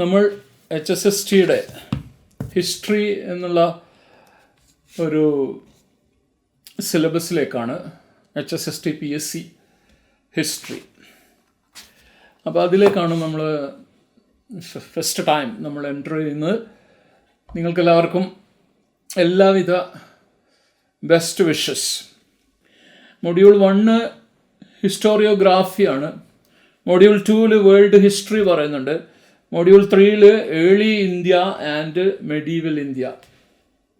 നമ്മൾ HSSTയുടെ ഹിസ്റ്ററി എന്നുള്ള ഒരു സിലബസിലേക്കാണ് HSST PSC ഹിസ്റ്ററി. അപ്പോൾ അതിലേക്കാണ് നമ്മൾ ഫസ്റ്റ് ടൈം നമ്മൾ എൻ്റർ ചെയ്യുന്നത്. നിങ്ങൾക്കെല്ലാവർക്കും എല്ലാവിധ ബെസ്റ്റ് വിഷസ്. മൊഡ്യൂൾ 1 ഹിസ്റ്റോറിയോഗ്രാഫിയാണ്. മൊഡ്യൂൾ 2 വേൾഡ് ഹിസ്റ്ററി പറയുന്നുണ്ട്. Module 3 early India and medieval India.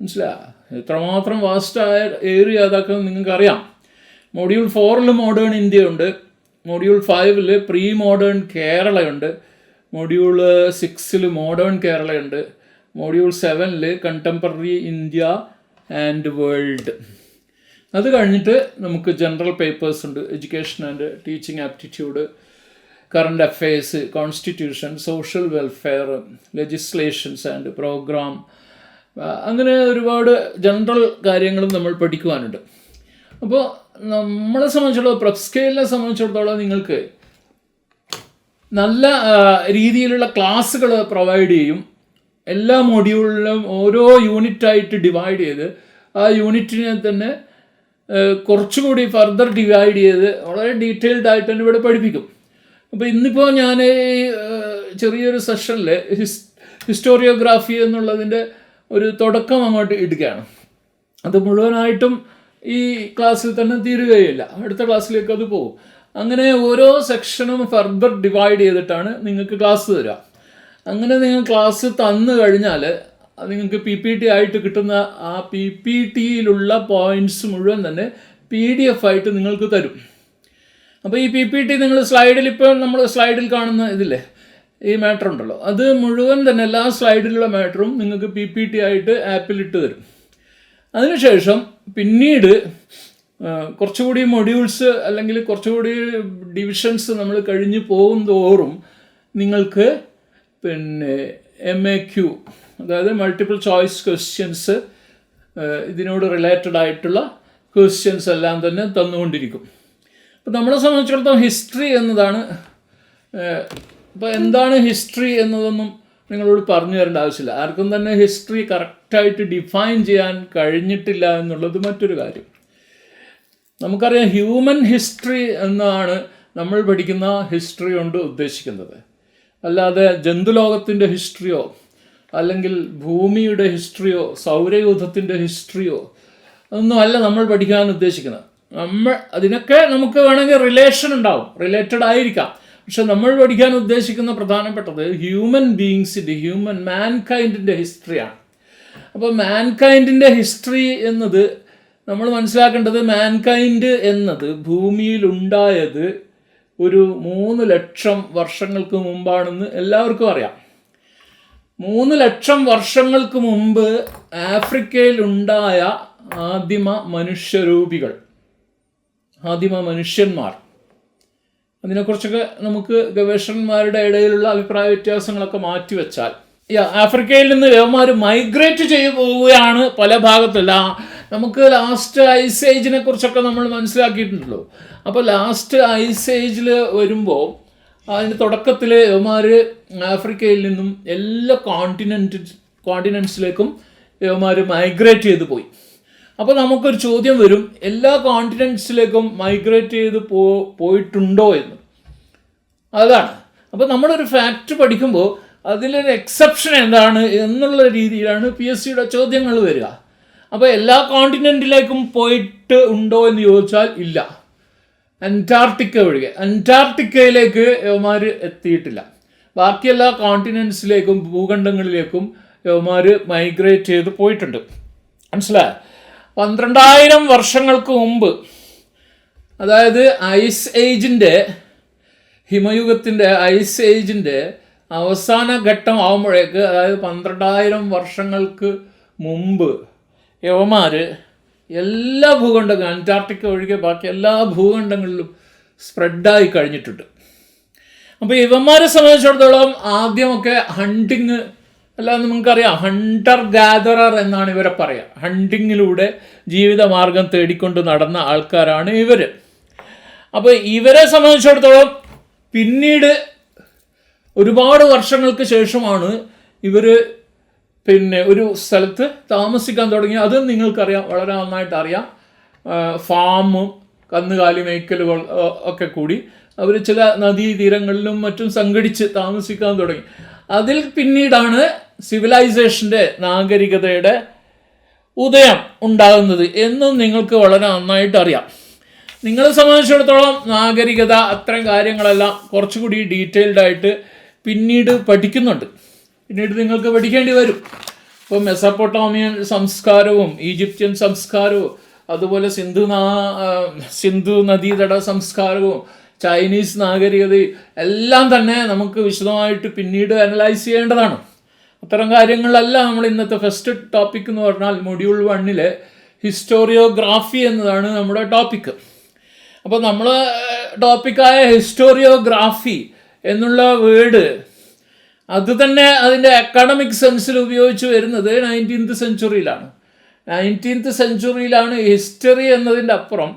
മനസ്സിലായോ? എത്രമാത്രം വാസ്റ്റായ ഏരിയ അതൊക്കെ നിങ്ങൾക്കറിയാം. മൊഡ്യൂൾ 4 മോഡേൺ ഇന്ത്യ ഉണ്ട്. മൊഡ്യൂൾ 5 പ്രീ മോഡേൺ കേരളയുണ്ട്. മൊഡ്യൂൾ 6 മോഡേൺ കേരളയുണ്ട്. Module 7 contemporary India and world. അത് കഴിഞ്ഞിട്ട് നമുക്ക് ജനറൽ പേപ്പേഴ്സ് ഉണ്ട്. Education and teaching aptitude, current affairs, constitution, social welfare, legislations and programme, അങ്ങനെ ഒരുപാട് ജനറൽ കാര്യങ്ങളും നമ്മൾ പഠിക്കുവാനുണ്ട്. അപ്പോൾ നമ്മളെ സംബന്ധിച്ചിടത്തോളം, പ്രപ്പ് സ്കെയിലിനെ സംബന്ധിച്ചിടത്തോളം നിങ്ങൾക്ക് നല്ല രീതിയിലുള്ള ക്ലാസ്സുകൾ പ്രൊവൈഡ് ചെയ്യും. എല്ലാ മൊഡ്യൂളിലും ഓരോ യൂണിറ്റായിട്ട് ഡിവൈഡ് ചെയ്ത് ആ യൂണിറ്റിനെ തന്നെ കുറച്ചുകൂടി ഫർദർ ഡിവൈഡ് ചെയ്ത് വളരെ ഡീറ്റെയിൽഡ് ആയിട്ട് തന്നെ ഇവിടെ പഠിപ്പിക്കും. അപ്പോൾ ഇന്നിപ്പോൾ ഞാൻ ചെറിയൊരു സെഷനിൽ ഹിസ്റ്റോറിയോഗ്രാഫി എന്നുള്ളതിൻ്റെ ഒരു തുടക്കം അങ്ങോട്ട് ഇടുകയാണ്. അത് മുഴുവനായിട്ടും ഈ ക്ലാസ്സിൽ തന്നെ തീരുകയില്ല, അടുത്ത ക്ലാസ്സിലേക്ക് അത് പോകും. അങ്ങനെ ഓരോ സെക്ഷനും ഫർദർ ഡിവൈഡ് ചെയ്തിട്ടാണ് നിങ്ങൾക്ക് ക്ലാസ് തരിക. അങ്ങനെ നിങ്ങൾ ക്ലാസ് തന്നു കഴിഞ്ഞാൽ നിങ്ങൾക്ക് PPT ആയിട്ട് കിട്ടുന്ന ആ PPTയിലുള്ള പോയിൻറ്റ്സ് മുഴുവൻ തന്നെ PDF ആയിട്ട് നിങ്ങൾക്ക് തരും. അപ്പോൾ ഈ PPT നിങ്ങൾ സ്ലൈഡിൽ, ഇപ്പോൾ നമ്മൾ സ്ലൈഡിൽ കാണുന്ന ഇതില്ലേ, ഈ മാറ്റർ ഉണ്ടല്ലോ, അത് മുഴുവൻ തന്നെ എല്ലാ സ്ലൈഡിലുള്ള മാറ്ററും നിങ്ങൾക്ക് PPT ആയിട്ട് ആപ്പിൽ ഇട്ട് തരും. അതിനുശേഷം പിന്നീട് കുറച്ചുകൂടി മൊഡ്യൂൾസ് അല്ലെങ്കിൽ കുറച്ചുകൂടി ഡിവിഷൻസ് നമ്മൾ കഴിഞ്ഞ് പോകും തോറും നിങ്ങൾക്ക് MAQ, അതായത് മൾട്ടിപ്പിൾ ചോയ്സ് ക്വസ്റ്റ്യൻസ്, ഇതിനോട് റിലേറ്റഡ് ആയിട്ടുള്ള ക്വസ്റ്റ്യൻസ് എല്ലാം തന്നെ തന്നുകൊണ്ടിരിക്കും. അപ്പോൾ നമ്മളെ സംബന്ധിച്ചിടത്തോളം ഹിസ്റ്ററി എന്നതാണ്. ഇപ്പോൾ എന്താണ് ഹിസ്റ്ററി എന്നതൊന്നും നിങ്ങളോട് പറഞ്ഞു തരേണ്ട ആവശ്യമില്ല. ആർക്കും തന്നെ ഹിസ്റ്ററി കറക്റ്റായിട്ട് ഡിഫൈൻ ചെയ്യാൻ കഴിഞ്ഞിട്ടില്ല എന്നുള്ളത് മറ്റൊരു കാര്യം. നമുക്കറിയാം, ഹ്യൂമൻ ഹിസ്റ്ററി എന്നാണ് നമ്മൾ പഠിക്കുന്ന ഹിസ്റ്ററി കൊണ്ട് ഉദ്ദേശിക്കുന്നത്. അല്ലാതെ ജന്തുലോകത്തിൻ്റെ ഹിസ്റ്ററിയോ അല്ലെങ്കിൽ ഭൂമിയുടെ ഹിസ്റ്ററിയോ സൗരയൂഥത്തിൻ്റെ ഹിസ്റ്ററിയോ അതൊന്നും അല്ല നമ്മൾ പഠിക്കാൻ ഉദ്ദേശിക്കുന്നത്. അതിനൊക്കെ നമുക്ക് വേണമെങ്കിൽ റിലേഷൻ ഉണ്ടാവും, റിലേറ്റഡ് ആയിരിക്കാം. പക്ഷെ നമ്മൾ പഠിക്കാൻ ഉദ്ദേശിക്കുന്ന പ്രധാനപ്പെട്ടത് ഹ്യൂമൻ ബീയിങ്സിൻ്റെ, മാൻകൈൻഡിൻ്റെ ഹിസ്റ്ററിയാണ്. അപ്പോൾ മാൻകൈൻഡിൻ്റെ ഹിസ്റ്ററി എന്നത് നമ്മൾ മനസ്സിലാക്കേണ്ടത്, മാൻകൈൻഡ് എന്നത് ഭൂമിയിലുണ്ടായത് ഒരു 3 ലക്ഷം വർഷങ്ങൾക്ക് മുമ്പാണെന്ന് എല്ലാവർക്കും അറിയാം. 3 ലക്ഷം വർഷങ്ങൾക്ക് മുമ്പ് ആഫ്രിക്കയിലുണ്ടായ ആദിമ മനുഷ്യന്മാർ, അതിനെക്കുറിച്ചൊക്കെ നമുക്ക് ഗവേഷകന്മാരുടെ ഇടയിലുള്ള അഭിപ്രായ വ്യത്യാസങ്ങളൊക്കെ മാറ്റിവെച്ചാൽ, ആഫ്രിക്കയിൽ നിന്ന് യവന്മാർ മൈഗ്രേറ്റ് ചെയ്തു പോവുകയാണ് പല ഭാഗത്തല്ല. നമുക്ക് ലാസ്റ്റ് ഐസ് ഏജിനെ കുറിച്ചൊക്കെ നമ്മൾ മനസ്സിലാക്കിയിട്ടുണ്ടല്ലോ. അപ്പോൾ ലാസ്റ്റ് ഐസ് ഏജിൽ വരുമ്പോൾ അതിൻ്റെ തുടക്കത്തിൽ യവന്മാർ ആഫ്രിക്കയിൽ നിന്നും എല്ലാ കോണ്ടിനെൻറ്റ്സിലേക്കും യവന്മാർ മൈഗ്രേറ്റ് ചെയ്ത് പോയി. അപ്പോൾ നമുക്കൊരു ചോദ്യം വരും, എല്ലാ കോണ്ടിനെൻറ്റ്സിലേക്കും മൈഗ്രേറ്റ് ചെയ്ത് പോയിട്ടുണ്ടോ എന്ന്. അതാണ്. അപ്പോൾ നമ്മളൊരു ഫാക്റ്റ് പഠിക്കുമ്പോൾ അതിലൊരു എക്സെപ്ഷൻ എന്താണ് എന്നുള്ള രീതിയിലാണ് PSCയുടെ ചോദ്യങ്ങൾ വരിക. അപ്പോൾ എല്ലാ കോണ്ടിനെൻറ്റിലേക്കും പോയിട്ട് ഉണ്ടോ എന്ന് ചോദിച്ചാൽ ഇല്ല. അന്റാർട്ടിക്ക ഒഴികെ. അന്റാർട്ടിക്കയിലേക്ക് യവന്മാർ എത്തിയിട്ടില്ല. ബാക്കി എല്ലാ കോണ്ടിനെൻറ്റ്സിലേക്കും ഭൂഖണ്ഡങ്ങളിലേക്കും യവന്മാർ മൈഗ്രേറ്റ് ചെയ്ത് പോയിട്ടുണ്ട്. മനസ്സിലായോ? 12,000 വർഷങ്ങൾക്ക് മുമ്പ്, അതായത് ഐസ് ഏജിൻ്റെ, ഹിമയുഗത്തിൻ്റെ ഐസ് ഏജിൻ്റെ അവസാന ഘട്ടം ആകുമ്പോഴേക്ക്, അതായത് 12,000 വർഷങ്ങൾക്ക് മുമ്പ് യവന്മാർ എല്ലാ ഭൂഖണ്ഡങ്ങളും, അന്റാർട്ടിക്ക ഒഴികെ ബാക്കി എല്ലാ ഭൂഖണ്ഡങ്ങളിലും സ്പ്രെഡായി കഴിഞ്ഞിട്ടുണ്ട്. അപ്പോൾ ഇവന്മാരെ സംബന്ധിച്ചിടത്തോളം ആദ്യമൊക്കെ ഹണ്ടിങ്, അല്ലാതെ നിങ്ങൾക്കറിയാം, ഹണ്ടർ ഗാദറർ എന്നാണ് ഇവരെ പറയുക. ഹണ്ടിങ്ങിലൂടെ ജീവിതമാർഗം തേടിക്കൊണ്ട് നടന്ന ആൾക്കാരാണ് ഇവർ. അപ്പോൾ ഇവരെ സംബന്ധിച്ചിടത്തോളം പിന്നീട് ഒരുപാട് വർഷങ്ങൾക്ക് ശേഷമാണ് ഇവർ പിന്നെ ഒരു സ്ഥലത്ത് താമസിക്കാൻ തുടങ്ങി. അത് നിങ്ങൾക്കറിയാം, വളരെ നന്നായിട്ട് അറിയാം. ഫാമും കന്നുകാലി മേയ്ക്കലുകൾ ഒക്കെ കൂടി അവർ ചില നദീതീരങ്ങളിലും മറ്റും സംഘടിച്ച് താമസിക്കാൻ തുടങ്ങി. അതിൽ പിന്നീടാണ് സിവിലൈസേഷൻ്റെ, നാഗരികതയുടെ ഉദയം ഉണ്ടാകുന്നത് എന്നും നിങ്ങൾക്ക് വളരെ നന്നായിട്ട് അറിയാം. നിങ്ങളെ സംബന്ധിച്ചിടത്തോളം നാഗരികത അത്തരം കാര്യങ്ങളെല്ലാം കുറച്ചുകൂടി ഡീറ്റെയിൽഡ് ആയിട്ട് പിന്നീട് പഠിക്കുന്നുണ്ട്. പിന്നീട് നിങ്ങൾക്ക് പഠിക്കേണ്ടി വരും. ഇപ്പോൾ മെസപ്പൊട്ടോമിയൻ സംസ്കാരവും ഈജിപ്ഷ്യൻ സംസ്കാരവും അതുപോലെ സിന്ധു നദീതട സംസ്കാരവും ചൈനീസ് നാഗരികതയും എല്ലാം തന്നെ നമുക്ക് വിശദമായിട്ട് പിന്നീട് അനലൈസ് ചെയ്യേണ്ടതാണ്. അത്തരം കാര്യങ്ങളിലല്ല നമ്മൾ ഇന്നത്തെ ഫസ്റ്റ് ടോപ്പിക് എന്ന് പറഞ്ഞാൽ മൊഡ്യൂൾ 1 ഹിസ്റ്റോറിയോഗ്രാഫി എന്നതാണ് നമ്മുടെ ടോപ്പിക്ക്. അപ്പോൾ നമ്മൾ ടോപ്പിക്കായ ഹിസ്റ്റോറിയോഗ്രാഫി എന്നുള്ള വേർഡ് അത് തന്നെ അതിൻ്റെ അക്കാഡമിക് സെൻസിൽ ഉപയോഗിച്ച് വരുന്നത് 19th സെഞ്ച്വറിയിലാണ്. 19th സെഞ്ച്വറിയിലാണ് ഹിസ്റ്ററി എന്നതിൻ്റെ അപ്പുറം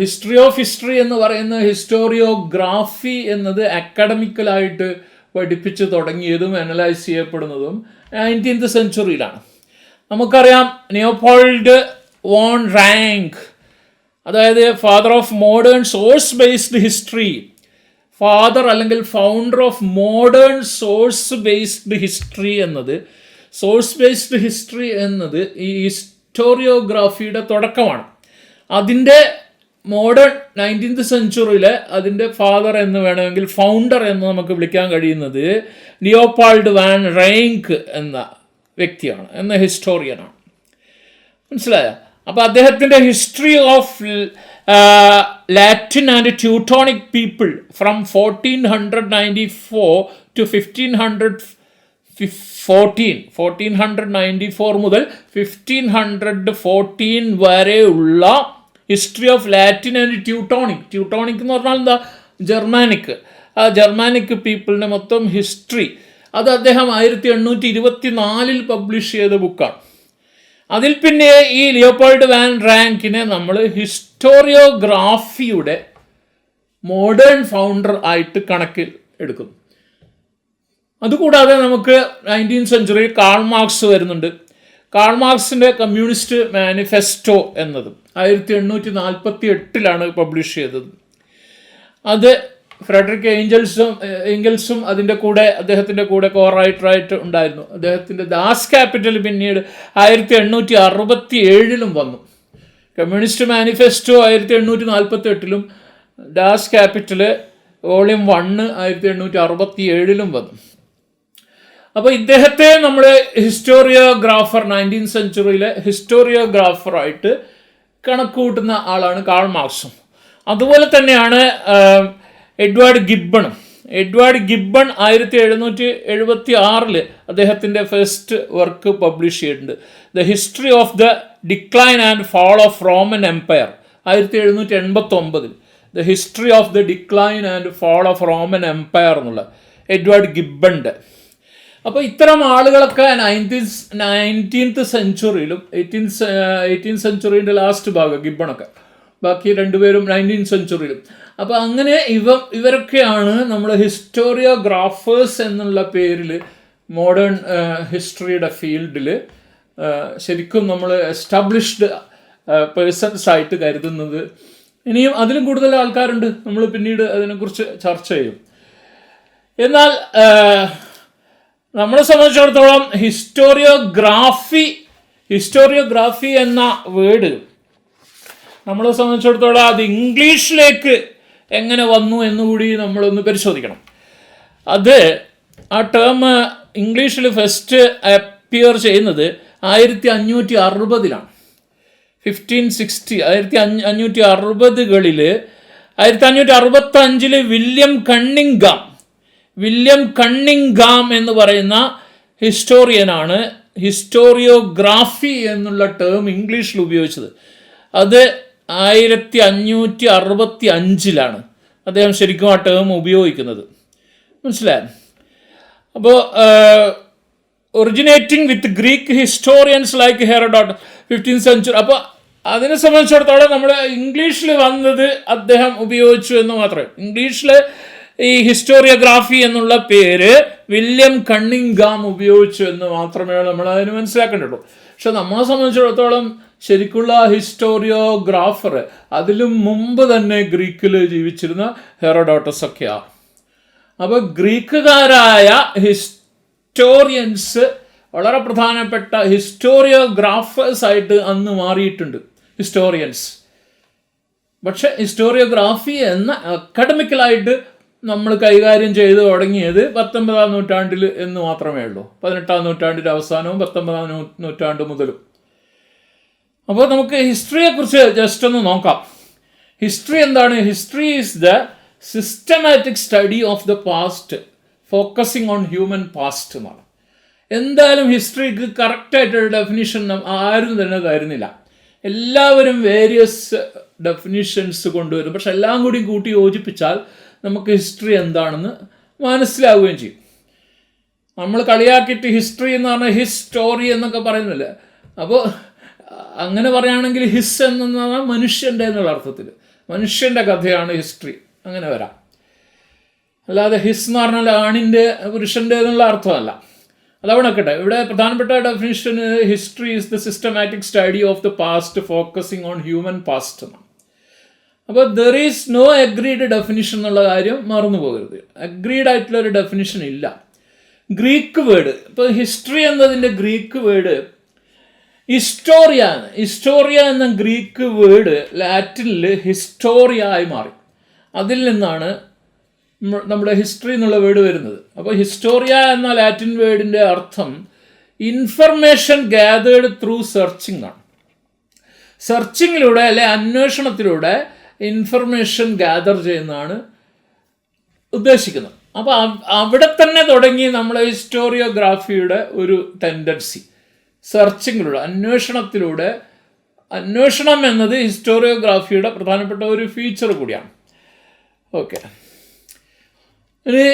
ഹിസ്റ്ററി ഓഫ് ഹിസ്റ്ററി എന്ന് പറയുന്ന ഹിസ്റ്റോറിയോഗ്രാഫി എന്നത് അക്കാഡമിക്കലായിട്ട് പഠിപ്പിച്ച് തുടങ്ങിയതും അനലൈസ് ചെയ്യപ്പെടുന്നതും 19th സെഞ്ച്വറിയിലാണ്. നമുക്കറിയാം ലിയോപോൾഡ് വോൺ റാങ്ക്, അതായത് father of modern source based history, father അല്ലെങ്കിൽ founder of modern source based history എന്നത്, സോഴ്സ് ബേസ്ഡ് ഹിസ്റ്ററി എന്നത് ഈ ഹിസ്റ്റോറിയോഗ്രാഫിയുടെ തുടക്കമാണ്. അതിൻ്റെ മോഡേൺ 19th സെഞ്ച്വറിയിലെ അതിൻ്റെ ഫാദർ എന്ന് വേണമെങ്കിൽ ഫൗണ്ടർ എന്ന് നമുക്ക് വിളിക്കാൻ കഴിയുന്നത് ലിയോപോൾഡ് വാൻ റൈങ്ക് എന്ന വ്യക്തിയാണ്, എന്ന ഹിസ്റ്റോറിയനാണ്. മനസ്സിലായോ? അപ്പോൾ അദ്ദേഹത്തിൻ്റെ history of Latin and Teutonic people from 1494 to 1494 മുതൽ 1514 വരെയുള്ള history of Latin and Teutonic. Teutonic എന്ന് പറഞ്ഞാൽ എന്താ? ജർമാനിക്. ആ ജർമാനിക് പീപ്പിളിൻ്റെ മൊത്തം ഹിസ്റ്ററി അത് അദ്ദേഹം 1824 പബ്ലിഷ് ചെയ്ത ബുക്കാണ്. അതിൽ പിന്നെ ഈ ലിയോപോൾഡ് വാൻ റാങ്കിനെ നമ്മൾ ഹിസ്റ്റോറിയോഗ്രാഫിയുടെ മോഡേൺ ഫൗണ്ടർ ആയിട്ട് കണക്കിൽ എടുക്കുന്നു. അതുകൂടാതെ നമുക്ക് 19th സെഞ്ച്വറിയിൽ കാൾ മാർക്സ് വരുന്നുണ്ട്. കാൾ മാർക്സിൻ്റെ കമ്മ്യൂണിസ്റ്റ് മാനിഫെസ്റ്റോ എന്നതും 1848 പബ്ലിഷ് ചെയ്തത്. അത് ഫ്രെഡറിക് എംഗൽസും അതിൻ്റെ കൂടെ അദ്ദേഹത്തിൻ്റെ കൂടെ കോ റൈറ്ററായിട്ട് ഉണ്ടായിരുന്നു. അദ്ദേഹത്തിൻ്റെ ദാസ് ക്യാപിറ്റൽ പിന്നീട് 1867 വന്നു. Communist manifesto 1848 Das capital volume 1 1867 വന്നു. അപ്പോൾ ഇദ്ദേഹത്തെ നമ്മൾ ഹിസ്റ്റോറിയോഗ്രാഫർ, 19th സെഞ്ച്വറിയിലെ ഹിസ്റ്റോറിയോഗ്രാഫറായിട്ട് കണക്കുകൂട്ടുന്ന ആളാണ് കാൾ മാർക്സും. അതുപോലെ തന്നെയാണ് എഡ്വേർഡ് ഗിബ്ബണും. എഡ്വേർഡ് ഗിബ്ബൺ 1776 അദ്ദേഹത്തിൻ്റെ ഫസ്റ്റ് വർക്ക് പബ്ലിഷ് ചെയ്തിട്ടുണ്ട്. The history of the decline and fall of Roman empire 1789. The history of the decline and fall of Roman empire എന്നുള്ള എഡ്വേർഡ് ഗിബ്ബണിൻ്റെ. അപ്പോൾ ഇത്തരം ആളുകളൊക്കെ 19th സെഞ്ച്വറിയിലും 18th സെഞ്ച്വറിൻ്റെ ലാസ്റ്റ് ഭാഗം ഗിബ്ബണൊക്കെ, ബാക്കി രണ്ടുപേരും 19th സെഞ്ച്വറിയിലും. അപ്പോൾ അങ്ങനെ ഇവരൊക്കെയാണ് നമ്മൾ ഹിസ്റ്റോറിയോഗ്രാഫേഴ്സ് എന്നുള്ള പേരിൽ മോഡേൺ ഹിസ്റ്ററിയുടെ ഫീൽഡിൽ ശരിക്കും നമ്മൾ എസ്റ്റാബ്ലിഷ്ഡ് പേഴ്സൺസ് ആയിട്ട് കരുതുന്നത്. ഇനിയും അതിലും കൂടുതൽ ആൾക്കാരുണ്ട്, നമ്മൾ പിന്നീട് അതിനെക്കുറിച്ച് ചർച്ച ചെയ്യും. എന്നാൽ നമ്മളെ സംബന്ധിച്ചിടത്തോളം ഹിസ്റ്റോറിയോഗ്രാഫി എന്ന വേർഡ് നമ്മളെ സംബന്ധിച്ചിടത്തോളം അത് ഇംഗ്ലീഷിലേക്ക് എങ്ങനെ വന്നു എന്നുകൂടി നമ്മളൊന്ന് പരിശോധിക്കണം. ആ ടേം ഇംഗ്ലീഷിൽ ഫസ്റ്റ് അപ്പിയർ ചെയ്യുന്നത് 1560 1560 1560 1565 വില്യം കണ്ണിംഗാം എന്ന് പറയുന്ന ഹിസ്റ്റോറിയനാണ് ഹിസ്റ്റോറിയോഗ്രാഫി എന്നുള്ള ടേം ഇംഗ്ലീഷിൽ ഉപയോഗിച്ചത്. അത് 1565 അദ്ദേഹം ശരിക്കും ആ ടേം ഉപയോഗിക്കുന്നത്. മനസ്സിലായോ? അപ്പോൾ originating with Greek historians like Herodotus 15th century. അപ്പോൾ അതിനെ സംബന്ധിച്ചിടത്തോളം നമ്മൾ ഇംഗ്ലീഷിൽ വന്നത് അദ്ദേഹം ഉപയോഗിച്ചു എന്ന് മാത്രമേ. ഇംഗ്ലീഷിൽ ഈ ഹിസ്റ്റോറിയോഗ്രാഫി എന്നുള്ള പേര് വില്യം കണ്ണിങ്ഗാം ഉപയോഗിച്ചു എന്ന് മാത്രമേ നമ്മൾ അതിന് മനസ്സിലാക്കേണ്ടുള്ളൂ. പക്ഷെ നമ്മളെ സംബന്ധിച്ചിടത്തോളം ശരിക്കുള്ള ഹിസ്റ്റോറിയോഗ്രാഫർ അതിലും മുമ്പ് തന്നെ ഗ്രീക്കിൽ ജീവിച്ചിരുന്ന ഹെറോഡോട്ടസ് ഒക്കെയാണ്. അപ്പോൾ ഗ്രീക്കുകാരായ ഹിസ്റ്റോറിയൻസ് വളരെ പ്രധാനപ്പെട്ട ഹിസ്റ്റോറിയോഗ്രാഫേഴ്സ് ആയിട്ട് അന്ന് മാറിയിട്ടുണ്ട് ഹിസ്റ്റോറിയൻസ്. പക്ഷെ ഹിസ്റ്റോറിയോഗ്രാഫി എന്ന അക്കാഡമിക്കലായിട്ട് നമ്മൾ കൈകാര്യം ചെയ്ത് തുടങ്ങിയത് 19-ാം നൂറ്റാണ്ടിൽ എന്ന് മാത്രമേ ഉള്ളൂ. 18-ാം നൂറ്റാണ്ടിൻ്റെ അവസാനവും 19-ാം നൂറ്റാണ്ട് മുതലും. അപ്പോൾ നമുക്ക് ഹിസ്റ്ററിയെക്കുറിച്ച് ജസ്റ്റ് ഒന്ന് നോക്കാം. ഹിസ്റ്ററി എന്താണ്? History is the systematic study of the past focusing on human past എന്നാണ്. എന്തായാലും ഹിസ്റ്ററിക്ക് കറക്റ്റായിട്ടൊരു ഡെഫിനിഷൻ ആരും തന്നെ തരുന്നില്ല. എല്ലാവരും വേരിയസ് ഡെഫിനിഷൻസ് കൊണ്ടുവരും. പക്ഷെ എല്ലാം കൂടി കൂട്ടി യോജിപ്പിച്ചാൽ നമുക്ക് ഹിസ്റ്ററി എന്താണെന്ന് മനസ്സിലാവുകയും ചെയ്യും. നമ്മൾ കളിയാക്കിയിട്ട് ഹിസ്റ്ററി എന്ന് പറഞ്ഞാൽ ഹിസ്റ്റോറി എന്നൊക്കെ പറയുന്നില്ല. അപ്പോൾ അങ്ങനെ പറയുകയാണെങ്കിൽ ഹിസ് എന്ന് പറഞ്ഞാൽ മനുഷ്യൻ്റെ എന്നുള്ള അർത്ഥത്തിൽ മനുഷ്യൻ്റെ കഥയാണ് ഹിസ്റ്ററി, അങ്ങനെ വരാം. അല്ലാതെ ഹിസ് എന്ന് പറഞ്ഞാൽ ആണിൻ്റെ പുരുഷൻ്റെ എന്നുള്ള അർത്ഥമല്ല. അതവിടെ കേട്ടെ. ഇവിടെ പ്രധാനപ്പെട്ട definition history is the systematic study of the past focusing on human past എന്നാണ്. അപ്പോൾ there is no agreed definition എന്നുള്ള കാര്യം മറന്നു പോകരുത്. അഗ്രീഡ് ആയിട്ടുള്ളൊരു ഡെഫിനിഷൻ ഇല്ല. ഗ്രീക്ക് വേർഡ്, ഇപ്പോൾ ഹിസ്റ്ററി എന്നതിൻ്റെ ഗ്രീക്ക് വേർഡ് ഹിസ്റ്റോറിയ. ഹിസ്റ്റോറിയ എന്ന ഗ്രീക്ക് വേർഡ് ലാറ്റിനിൽ ഹിസ്റ്റോറിയ ആയി മാറി. അതിൽ നിന്നാണ് നമ്മുടെ ഹിസ്റ്ററി എന്നുള്ള വേർഡ് വരുന്നത്. അപ്പോൾ ഹിസ്റ്റോറിയ എന്ന ലാറ്റിൻ വേർഡിൻ്റെ അർത്ഥം ഇൻഫർമേഷൻ ഗ്യാതേർഡ് ത്രൂ സെർച്ചിങ് ആണ്. സെർച്ചിങ്ങിലൂടെ അല്ലെ അന്വേഷണത്തിലൂടെ ഇൻഫർമേഷൻ ഗ്യാദർ ചെയ്യുന്നതാണ് ഉദ്ദേശിക്കുന്നത്. അപ്പോൾ അവിടെ തന്നെ തുടങ്ങി നമ്മളെ ഹിസ്റ്റോറിയോഗ്രാഫിയുടെ ഒരു ടെൻഡൻസി. സെർച്ചിങ്ങിലൂടെ, അന്വേഷണത്തിലൂടെ. അന്വേഷണം എന്നത് ഹിസ്റ്റോറിയോഗ്രാഫിയുടെ പ്രധാനപ്പെട്ട ഒരു ഫീച്ചർ കൂടിയാണ്. ഓക്കെ, ഇനി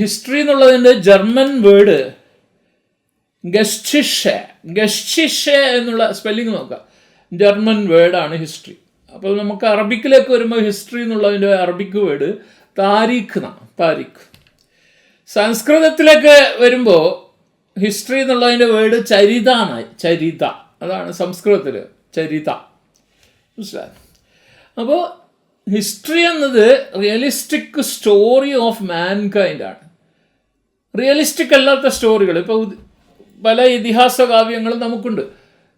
ഹിസ്റ്ററി എന്നുള്ളതിൻ്റെ ജർമ്മൻ വേർഡ് ഗസ്റ്റിഷെ എന്നുള്ള സ്പെല്ലിങ് നോക്കാം. ജർമ്മൻ വേർഡാണ് ഹിസ്റ്ററി. അപ്പോൾ നമുക്ക് അറബിക്കിലേക്ക് വരുമ്പോൾ ഹിസ്റ്ററി എന്നുള്ളതിൻ്റെ അറബിക്ക് വേർഡ് താരീഖ് എന്നാണ്. താരീഖ്. സംസ്കൃതത്തിലേക്ക് വരുമ്പോൾ ഹിസ്റ്ററി എന്നുള്ളതിൻ്റെ വേർഡ് ചരിത എന്നായി. ചരിത, അതാണ് സംസ്കൃതത്തിൽ ചരിത. മനസ്സിലായി? അപ്പോൾ ഹിസ്റ്ററി എന്നത് റിയലിസ്റ്റിക് സ്റ്റോറി ഓഫ് മാൻകൈൻഡ് ആണ്. റിയലിസ്റ്റിക് അല്ലാത്ത സ്റ്റോറികൾ, ഇപ്പോൾ പല ഇതിഹാസ കാവ്യങ്ങളും നമുക്കുണ്ട്.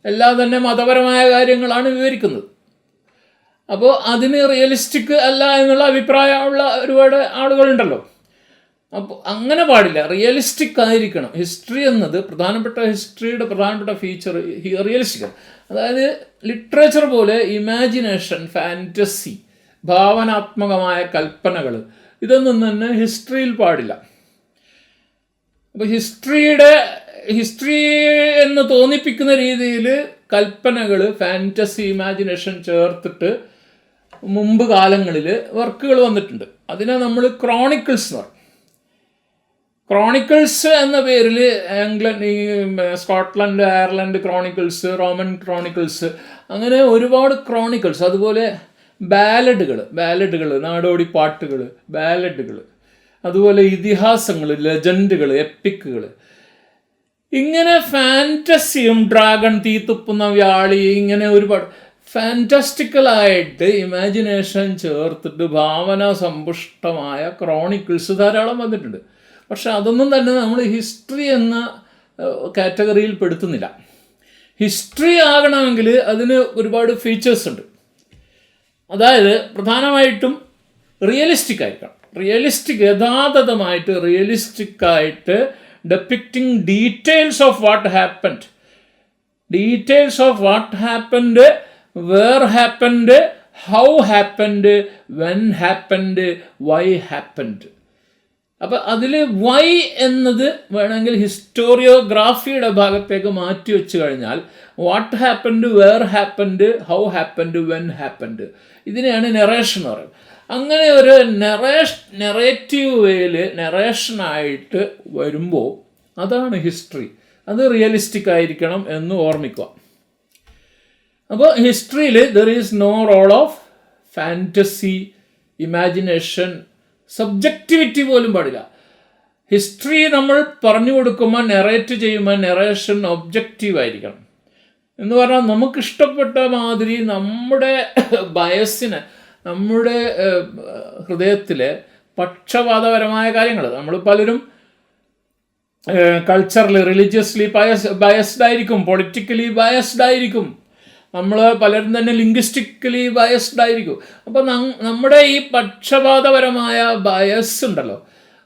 എല്ലാം തന്നെ മതപരമായ കാര്യങ്ങളാണ് വിവരിക്കുന്നത്. അപ്പോൾ അതിന് റിയലിസ്റ്റിക് അല്ല എന്നുള്ള അഭിപ്രായമുള്ള ഒരുപാട് ആളുകളുണ്ടല്ലോ. അപ്പോൾ അങ്ങനെ പാടില്ല, റിയലിസ്റ്റിക് ആയിരിക്കണം. ഹിസ്റ്ററി എന്നത് ഹിസ്റ്ററിയുടെ പ്രധാനപ്പെട്ട ഫീച്ചർ റിയലിസ്റ്റിക്. അതായത് ലിറ്ററേച്ചർ പോലെ ഇമാജിനേഷൻ, ഫാൻറ്റസി, ഭാവനാത്മകമായ കൽപ്പനകൾ, ഇതൊന്നും തന്നെ ഹിസ്റ്ററിയിൽ പാടില്ല. അപ്പോൾ ഹിസ്റ്ററി എന്ന് തോന്നിപ്പിക്കുന്ന രീതിയിൽ കൽപ്പനകൾ, ഫാൻറ്റസി, ഇമാജിനേഷൻ ചേർത്തിട്ട് മുമ്പ് കാലങ്ങളിൽ വർക്കുകൾ വന്നിട്ടുണ്ട്. അതിനെ നമ്മൾ ക്രോണിക്കിൾസ് എന്ന് പറയും. ക്രോണിക്കിൾസ് എന്ന പേരിൽ Scotland, Ireland chronicles, Roman chronicles, അങ്ങനെ ഒരുപാട് ക്രോണിക്കിൾസ്. അതുപോലെ ബാലഡുകൾ, നാടോടി പാട്ടുകൾ, ബാലഡുകൾ, അതുപോലെ ഇതിഹാസങ്ങൾ, ലെജൻഡുകൾ, എപ്പിക്കുകൾ, ഇങ്ങനെ ഫാൻറ്റസിയും ഡ്രാഗൺ, തീത്തുപ്പുന്ന വ്യാളി, ഇങ്ങനെ ഒരുപാട് ഫാൻറ്റാസ്റ്റിക്കലായിട്ട് ഇമാജിനേഷൻ ചേർത്തിട്ട് ഭാവന സമ്പുഷ്ടമായ ക്രോണിക്കിൾസ് ധാരാളം വന്നിട്ടുണ്ട്. പക്ഷെ അതൊന്നും തന്നെ നമ്മൾ ഹിസ്റ്ററി എന്ന കാറ്റഗറിയിൽ പെടുത്തുന്നില്ല. ഹിസ്റ്ററി ആകണമെങ്കിൽ അതിന് ഒരുപാട് ഫീച്ചേഴ്സ് ഉണ്ട്. അതായത് പ്രധാനമായിട്ടും റിയലിസ്റ്റിക് ആയിരിക്കണം. യഥാതഥമായിട്ട് റിയലിസ്റ്റിക്കായിട്ട് depicting details of what happened, where happened, how happened, when happened, why happened. അപ്പം അതിൽ വൈ എന്നത് വേണമെങ്കിൽ ഹിസ്റ്റോറിയോഗ്രാഫിയുടെ ഭാഗത്തേക്ക് മാറ്റി വെച്ച് കഴിഞ്ഞാൽ what happened, where happened, how happened, when happened, ഇതിനെയാണ് നെറേഷൻ എന്ന് പറയുന്നത്. അങ്ങനെ ഒരു നെറേറ്റീവ് വേയിൽ നെറേഷനായിട്ട് വരുമ്പോൾ അതാണ് ഹിസ്റ്ററി. അത് റിയലിസ്റ്റിക് ആയിരിക്കണം എന്ന് ഓർമ്മിക്കുക. അപ്പോൾ ഹിസ്റ്ററിയിൽ there is no role of fantasy, imagination, subjectivity പോലും പാടില്ല. ഹിസ്റ്ററി നമ്മൾ പറഞ്ഞു കൊടുക്കുമ്പോൾ, നെറേറ്റ് ചെയ്യുമ്പോൾ നെറേഷൻ ഒബ്ജക്റ്റീവ് ആയിരിക്കണം. എന്ന് പറഞ്ഞാൽ നമുക്കിഷ്ടപ്പെട്ട മാതിരി നമ്മുടെ ബയസിന്, നമ്മുടെ ഹൃദയത്തിലെ പക്ഷപാതപരമായ കാര്യങ്ങൾ, നമ്മൾ പലരും കൾച്ചറലി റിലീജിയസ്ലി ബയസ്ഡ് ആയിരിക്കും, പൊളിറ്റിക്കലി ബയസ്ഡ് ആയിരിക്കും, നമ്മൾ പലരും തന്നെ ലിംഗ്വിസ്റ്റിക്കലി ബയസ്ഡ് ആയിരിക്കും. അപ്പം നമ്മുടെ ഈ പക്ഷപാതപരമായ ബയസ് ഉണ്ടല്ലോ,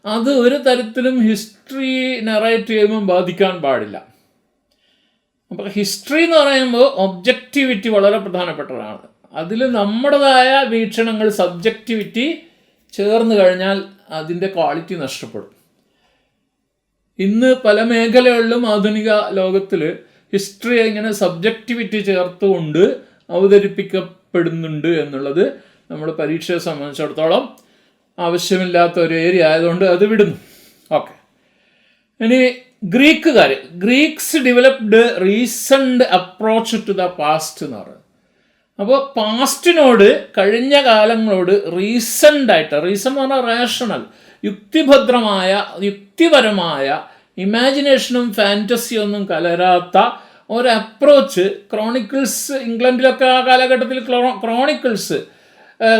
അത് ഒരു തരത്തിലും ഹിസ്റ്ററി നറേറ്റ് ചെയ്യുമ്പോൾ ബാധിക്കാൻ പാടില്ല. അപ്പോൾ ഹിസ്റ്ററി എന്ന് പറയുമ്പോൾ ഒബ്ജക്റ്റിവിറ്റി വളരെ പ്രധാനപ്പെട്ടതാണ്. അതിൽ നമ്മുടേതായ വീക്ഷണങ്ങൾ, സബ്ജക്റ്റിവിറ്റി ചേർന്ന് കഴിഞ്ഞാൽ അതിൻ്റെ ക്വാളിറ്റി നഷ്ടപ്പെടും. ഇന്ന് പല മേഖലകളിലും ആധുനിക ലോകത്തിൽ ഹിസ്റ്ററി ഇങ്ങനെ സബ്ജക്റ്റിവിറ്റി ചേർത്തുകൊണ്ട് അവതരിപ്പിക്കപ്പെടുന്നുണ്ട് എന്നുള്ളത് നമ്മൾ പരീക്ഷയെ സംബന്ധിച്ചിടത്തോളം ആവശ്യമില്ലാത്ത ഒരു ഏരിയ ആയതുകൊണ്ട് അത് വിടുന്നു. ഓക്കെ, ഇനി Greeks developed reasoned approach to the past എന്ന് പറയുന്നത്. അപ്പോൾ പാസ്റ്റിനോട്, കഴിഞ്ഞ കാലങ്ങളോട് റീസൺഡായിട്ട്, റീസൺ എന്ന് പറഞ്ഞാൽ റേഷണൽ, യുക്തിപരമായ ഇമാജിനേഷനും ഫാൻറ്റസിയും ഒന്നും കലരാത്ത ഒരു അപ്രോച്ച് ക്രോണിക്കിൾസ്, ഇംഗ്ലണ്ടിലൊക്കെ ആ കാലഘട്ടത്തിൽ ക്രോണിക്കിൾസ്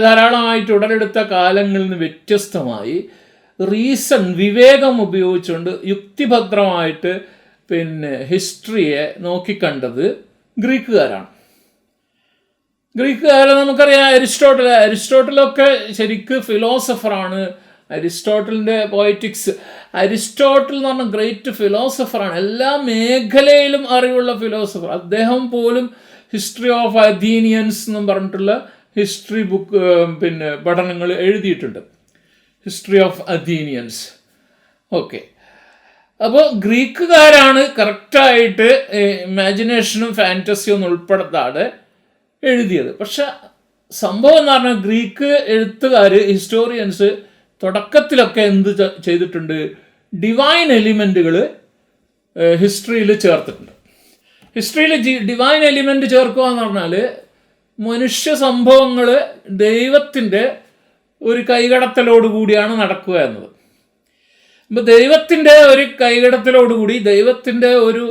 ധാരാളമായിട്ട് ഉടലെടുത്ത കാലങ്ങളിൽ നിന്ന് വ്യത്യസ്തമായി റീസൺ, വിവേകം ഉപയോഗിച്ചുകൊണ്ട് യുക്തിഭദ്രമായിട്ട് ഹിസ്റ്ററിയെ നോക്കിക്കണ്ടത് ഗ്രീക്കുകാരാണ്. ഗ്രീക്കുകാരെ നമുക്കറിയാം, അരിസ്റ്റോട്ടിലൊക്കെ ശരിക്ക് ഫിലോസഫറാണ്. അരിസ്റ്റോട്ടലിൻ്റെ പോയറ്റിക്സ്, അരിസ്റ്റോട്ടിൽ എന്ന് പറഞ്ഞാൽ ഗ്രേറ്റ് ഫിലോസഫറാണ്, എല്ലാ മേഖലയിലും അറിവുള്ള ഫിലോസഫർ. അദ്ദേഹം പോലും ഹിസ്റ്ററി ഓഫ് അഥീനിയൻസ് എന്നും പറഞ്ഞിട്ടുള്ള ഹിസ്റ്ററി ബുക്ക് പഠനങ്ങൾ എഴുതിയിട്ടുണ്ട്. History of അഥീനിയൻസ്. ഓക്കെ, അപ്പോൾ ഗ്രീക്കുകാരാണ് കറക്റ്റായിട്ട് ഇമാജിനേഷനും ഫാൻറ്റസിയും ഒന്നും ഉൾപ്പെടുത്താതെ എഴുതിയത്. പക്ഷെ സംഭവം എന്ന് പറഞ്ഞാൽ ഗ്രീക്ക് എഴുത്തുകാർ, ഹിസ്റ്റോറിയൻസ് തുടക്കത്തിലൊക്കെ എന്ത് ചെയ്തിട്ടുണ്ട്? ഡിവൈൻ എലിമെൻറ്റുകൾ ഹിസ്റ്ററിയിൽ ചേർത്തിട്ടുണ്ട്. ഹിസ്റ്ററിയിൽ ഡിവൈൻ എലിമെൻറ്റ് ചേർക്കുക എന്ന് പറഞ്ഞാൽ മനുഷ്യ സംഭവങ്ങൾ ദൈവത്തിൻ്റെ ഒരു കൈകടത്തലോടുകൂടിയാണ് നടക്കുക എന്നത്. അപ്പോൾ ദൈവത്തിൻ്റെ ഒരു കൈകടത്തലോടുകൂടി, ദൈവത്തിൻ്റെ ഒരു,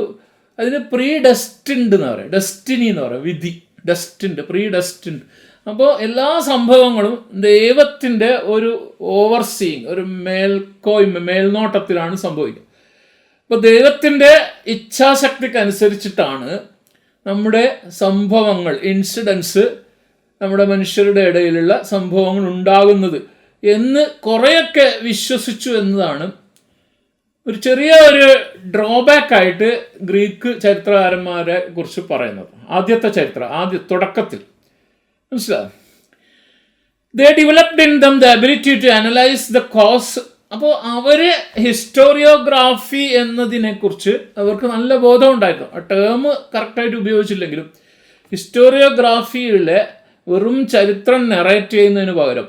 അതിന് പ്രീ ഡെസ്റ്റിൻഡ് എന്ന് പറയും, ഡെസ്റ്റിനി എന്ന് പറയും, വിധി, ഡെസ്റ്റിൻഡ്, പ്രീ ഡെസ്റ്റിൻഡ്. അപ്പോൾ എല്ലാ സംഭവങ്ങളും ദൈവത്തിൻ്റെ ഒരു ഓവർസീയിങ്, ഒരു മേൽനോട്ടത്തിലാണ് സംഭവിക്കുക. അപ്പോൾ ദൈവത്തിൻ്റെ ഇച്ഛാശക്തിക്കനുസരിച്ചിട്ടാണ് നമ്മുടെ സംഭവങ്ങൾ, ഇൻസിഡൻസ്, നമ്മുടെ മനുഷ്യരുടെ ഇടയിലുള്ള സംഭവങ്ങൾ ഉണ്ടാകുന്നത് എന്ന് കുറേയൊക്കെ വിശ്വസിച്ചു എന്നതാണ് ഒരു ചെറിയ ഒരു ഡ്രോബാക്കായിട്ട് ഗ്രീക്ക് ചരിത്രകാരന്മാരെ കുറിച്ച് പറയുന്നത്. തുടക്കത്തിൽ മനസ്സിലാവും. They developed in them the ability to analyse the cause. അപ്പോൾ അവർ ഹിസ്റ്റോറിയോഗ്രാഫി എന്നതിനെക്കുറിച്ച് അവർക്ക് നല്ല ബോധം ഉണ്ടായിരുന്നു. ആ ടേം കറക്റ്റായിട്ട് ഉപയോഗിച്ചില്ലെങ്കിലും ഹിസ്റ്റോറിയോഗ്രാഫിയിലെ വെറും ചരിത്രം നെറേറ്റ് ചെയ്യുന്നതിന് പകരം,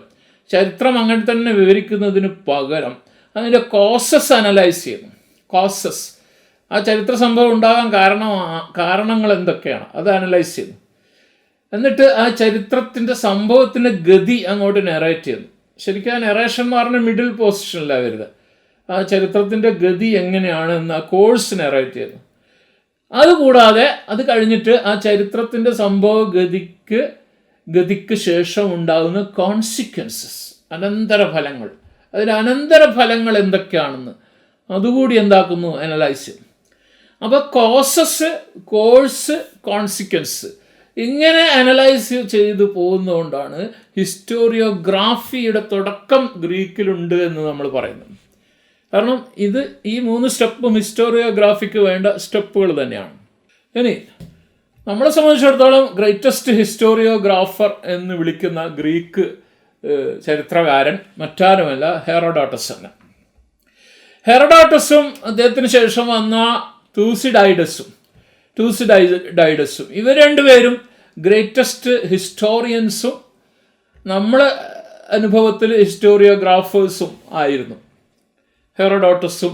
ചരിത്രം അങ്ങനെ തന്നെ വിവരിക്കുന്നതിന് പകരം അതിൻ്റെ കോസസ് അനലൈസ് ചെയ്യുന്നു. കോസസ്, ആ ചരിത്ര സംഭവം ഉണ്ടാകാൻ കാരണങ്ങൾ എന്തൊക്കെയാണ് അത് അനലൈസ് ചെയ്യുന്നു. എന്നിട്ട് ആ ചരിത്രത്തിൻ്റെ സംഭവത്തിൻ്റെ ഗതി അങ്ങോട്ട് നെറേറ്റ് ചെയ്യുന്നു. ശരിക്കും ആ നെറേഷൻ എന്ന് പറഞ്ഞാൽ മിഡിൽ പൊസിഷനിലാണ് വരുന്നത്. ആ ചരിത്രത്തിൻ്റെ ഗതി എങ്ങനെയാണ് എന്ന് ആ കോഴ്സ് നെറേറ്റ് ചെയ്യുന്നു. അതുകൂടാതെ അത് കഴിഞ്ഞിട്ട് ആ ചരിത്രത്തിൻ്റെ സംഭവ ഗതിക്ക് ശേഷം ഉണ്ടാകുന്ന കോൺസിക്വൻസസ്, അനന്തരഫലങ്ങൾ, അതിൽ അനന്തരഫലങ്ങൾ എന്തൊക്കെയാണെന്ന് അതുകൂടി എന്താക്കുന്നു, അനലൈസ് ചെയ്യും. അപ്പോൾ കോസസ്, കോഴ്സ്, കോൺസിക്വൻസ് ഇങ്ങനെ അനലൈസ് ചെയ്തു പോകുന്നതുകൊണ്ടാണ് ഹിസ്റ്റോറിയോഗ്രാഫിയുടെ തുടക്കം ഗ്രീക്കിലുണ്ട് എന്ന് നമ്മൾ പറയുന്നത്. കാരണം ഈ 3 സ്റ്റെപ്പും ഹിസ്റ്റോറിയോഗ്രാഫിക്ക് വേണ്ട സ്റ്റെപ്പുകൾ തന്നെയാണ്. ഇനി നമ്മളെ സംബന്ധിച്ചിടത്തോളം ഗ്രേറ്റസ്റ്റ് ഹിസ്റ്റോറിയോഗ്രാഫർ എന്ന് വിളിക്കുന്ന ഗ്രീക്ക് ചരിത്രകാരൻ മറ്റാരുമല്ല, ഹെറോഡോട്ടസ്. ഹെറോഡോട്ടസും അദ്ദേഹത്തിന് ശേഷം വന്ന തൂസിഡൈഡസും ഇവർ രണ്ടുപേരും ഗ്രേറ്റസ്റ്റ് ഹിസ്റ്റോറിയൻസും നമ്മളെ അനുഭവത്തിൽ ഹിസ്റ്റോറിയോഗ്രാഫേഴ്സും ആയിരുന്നു. ഹെറോഡോട്ടസും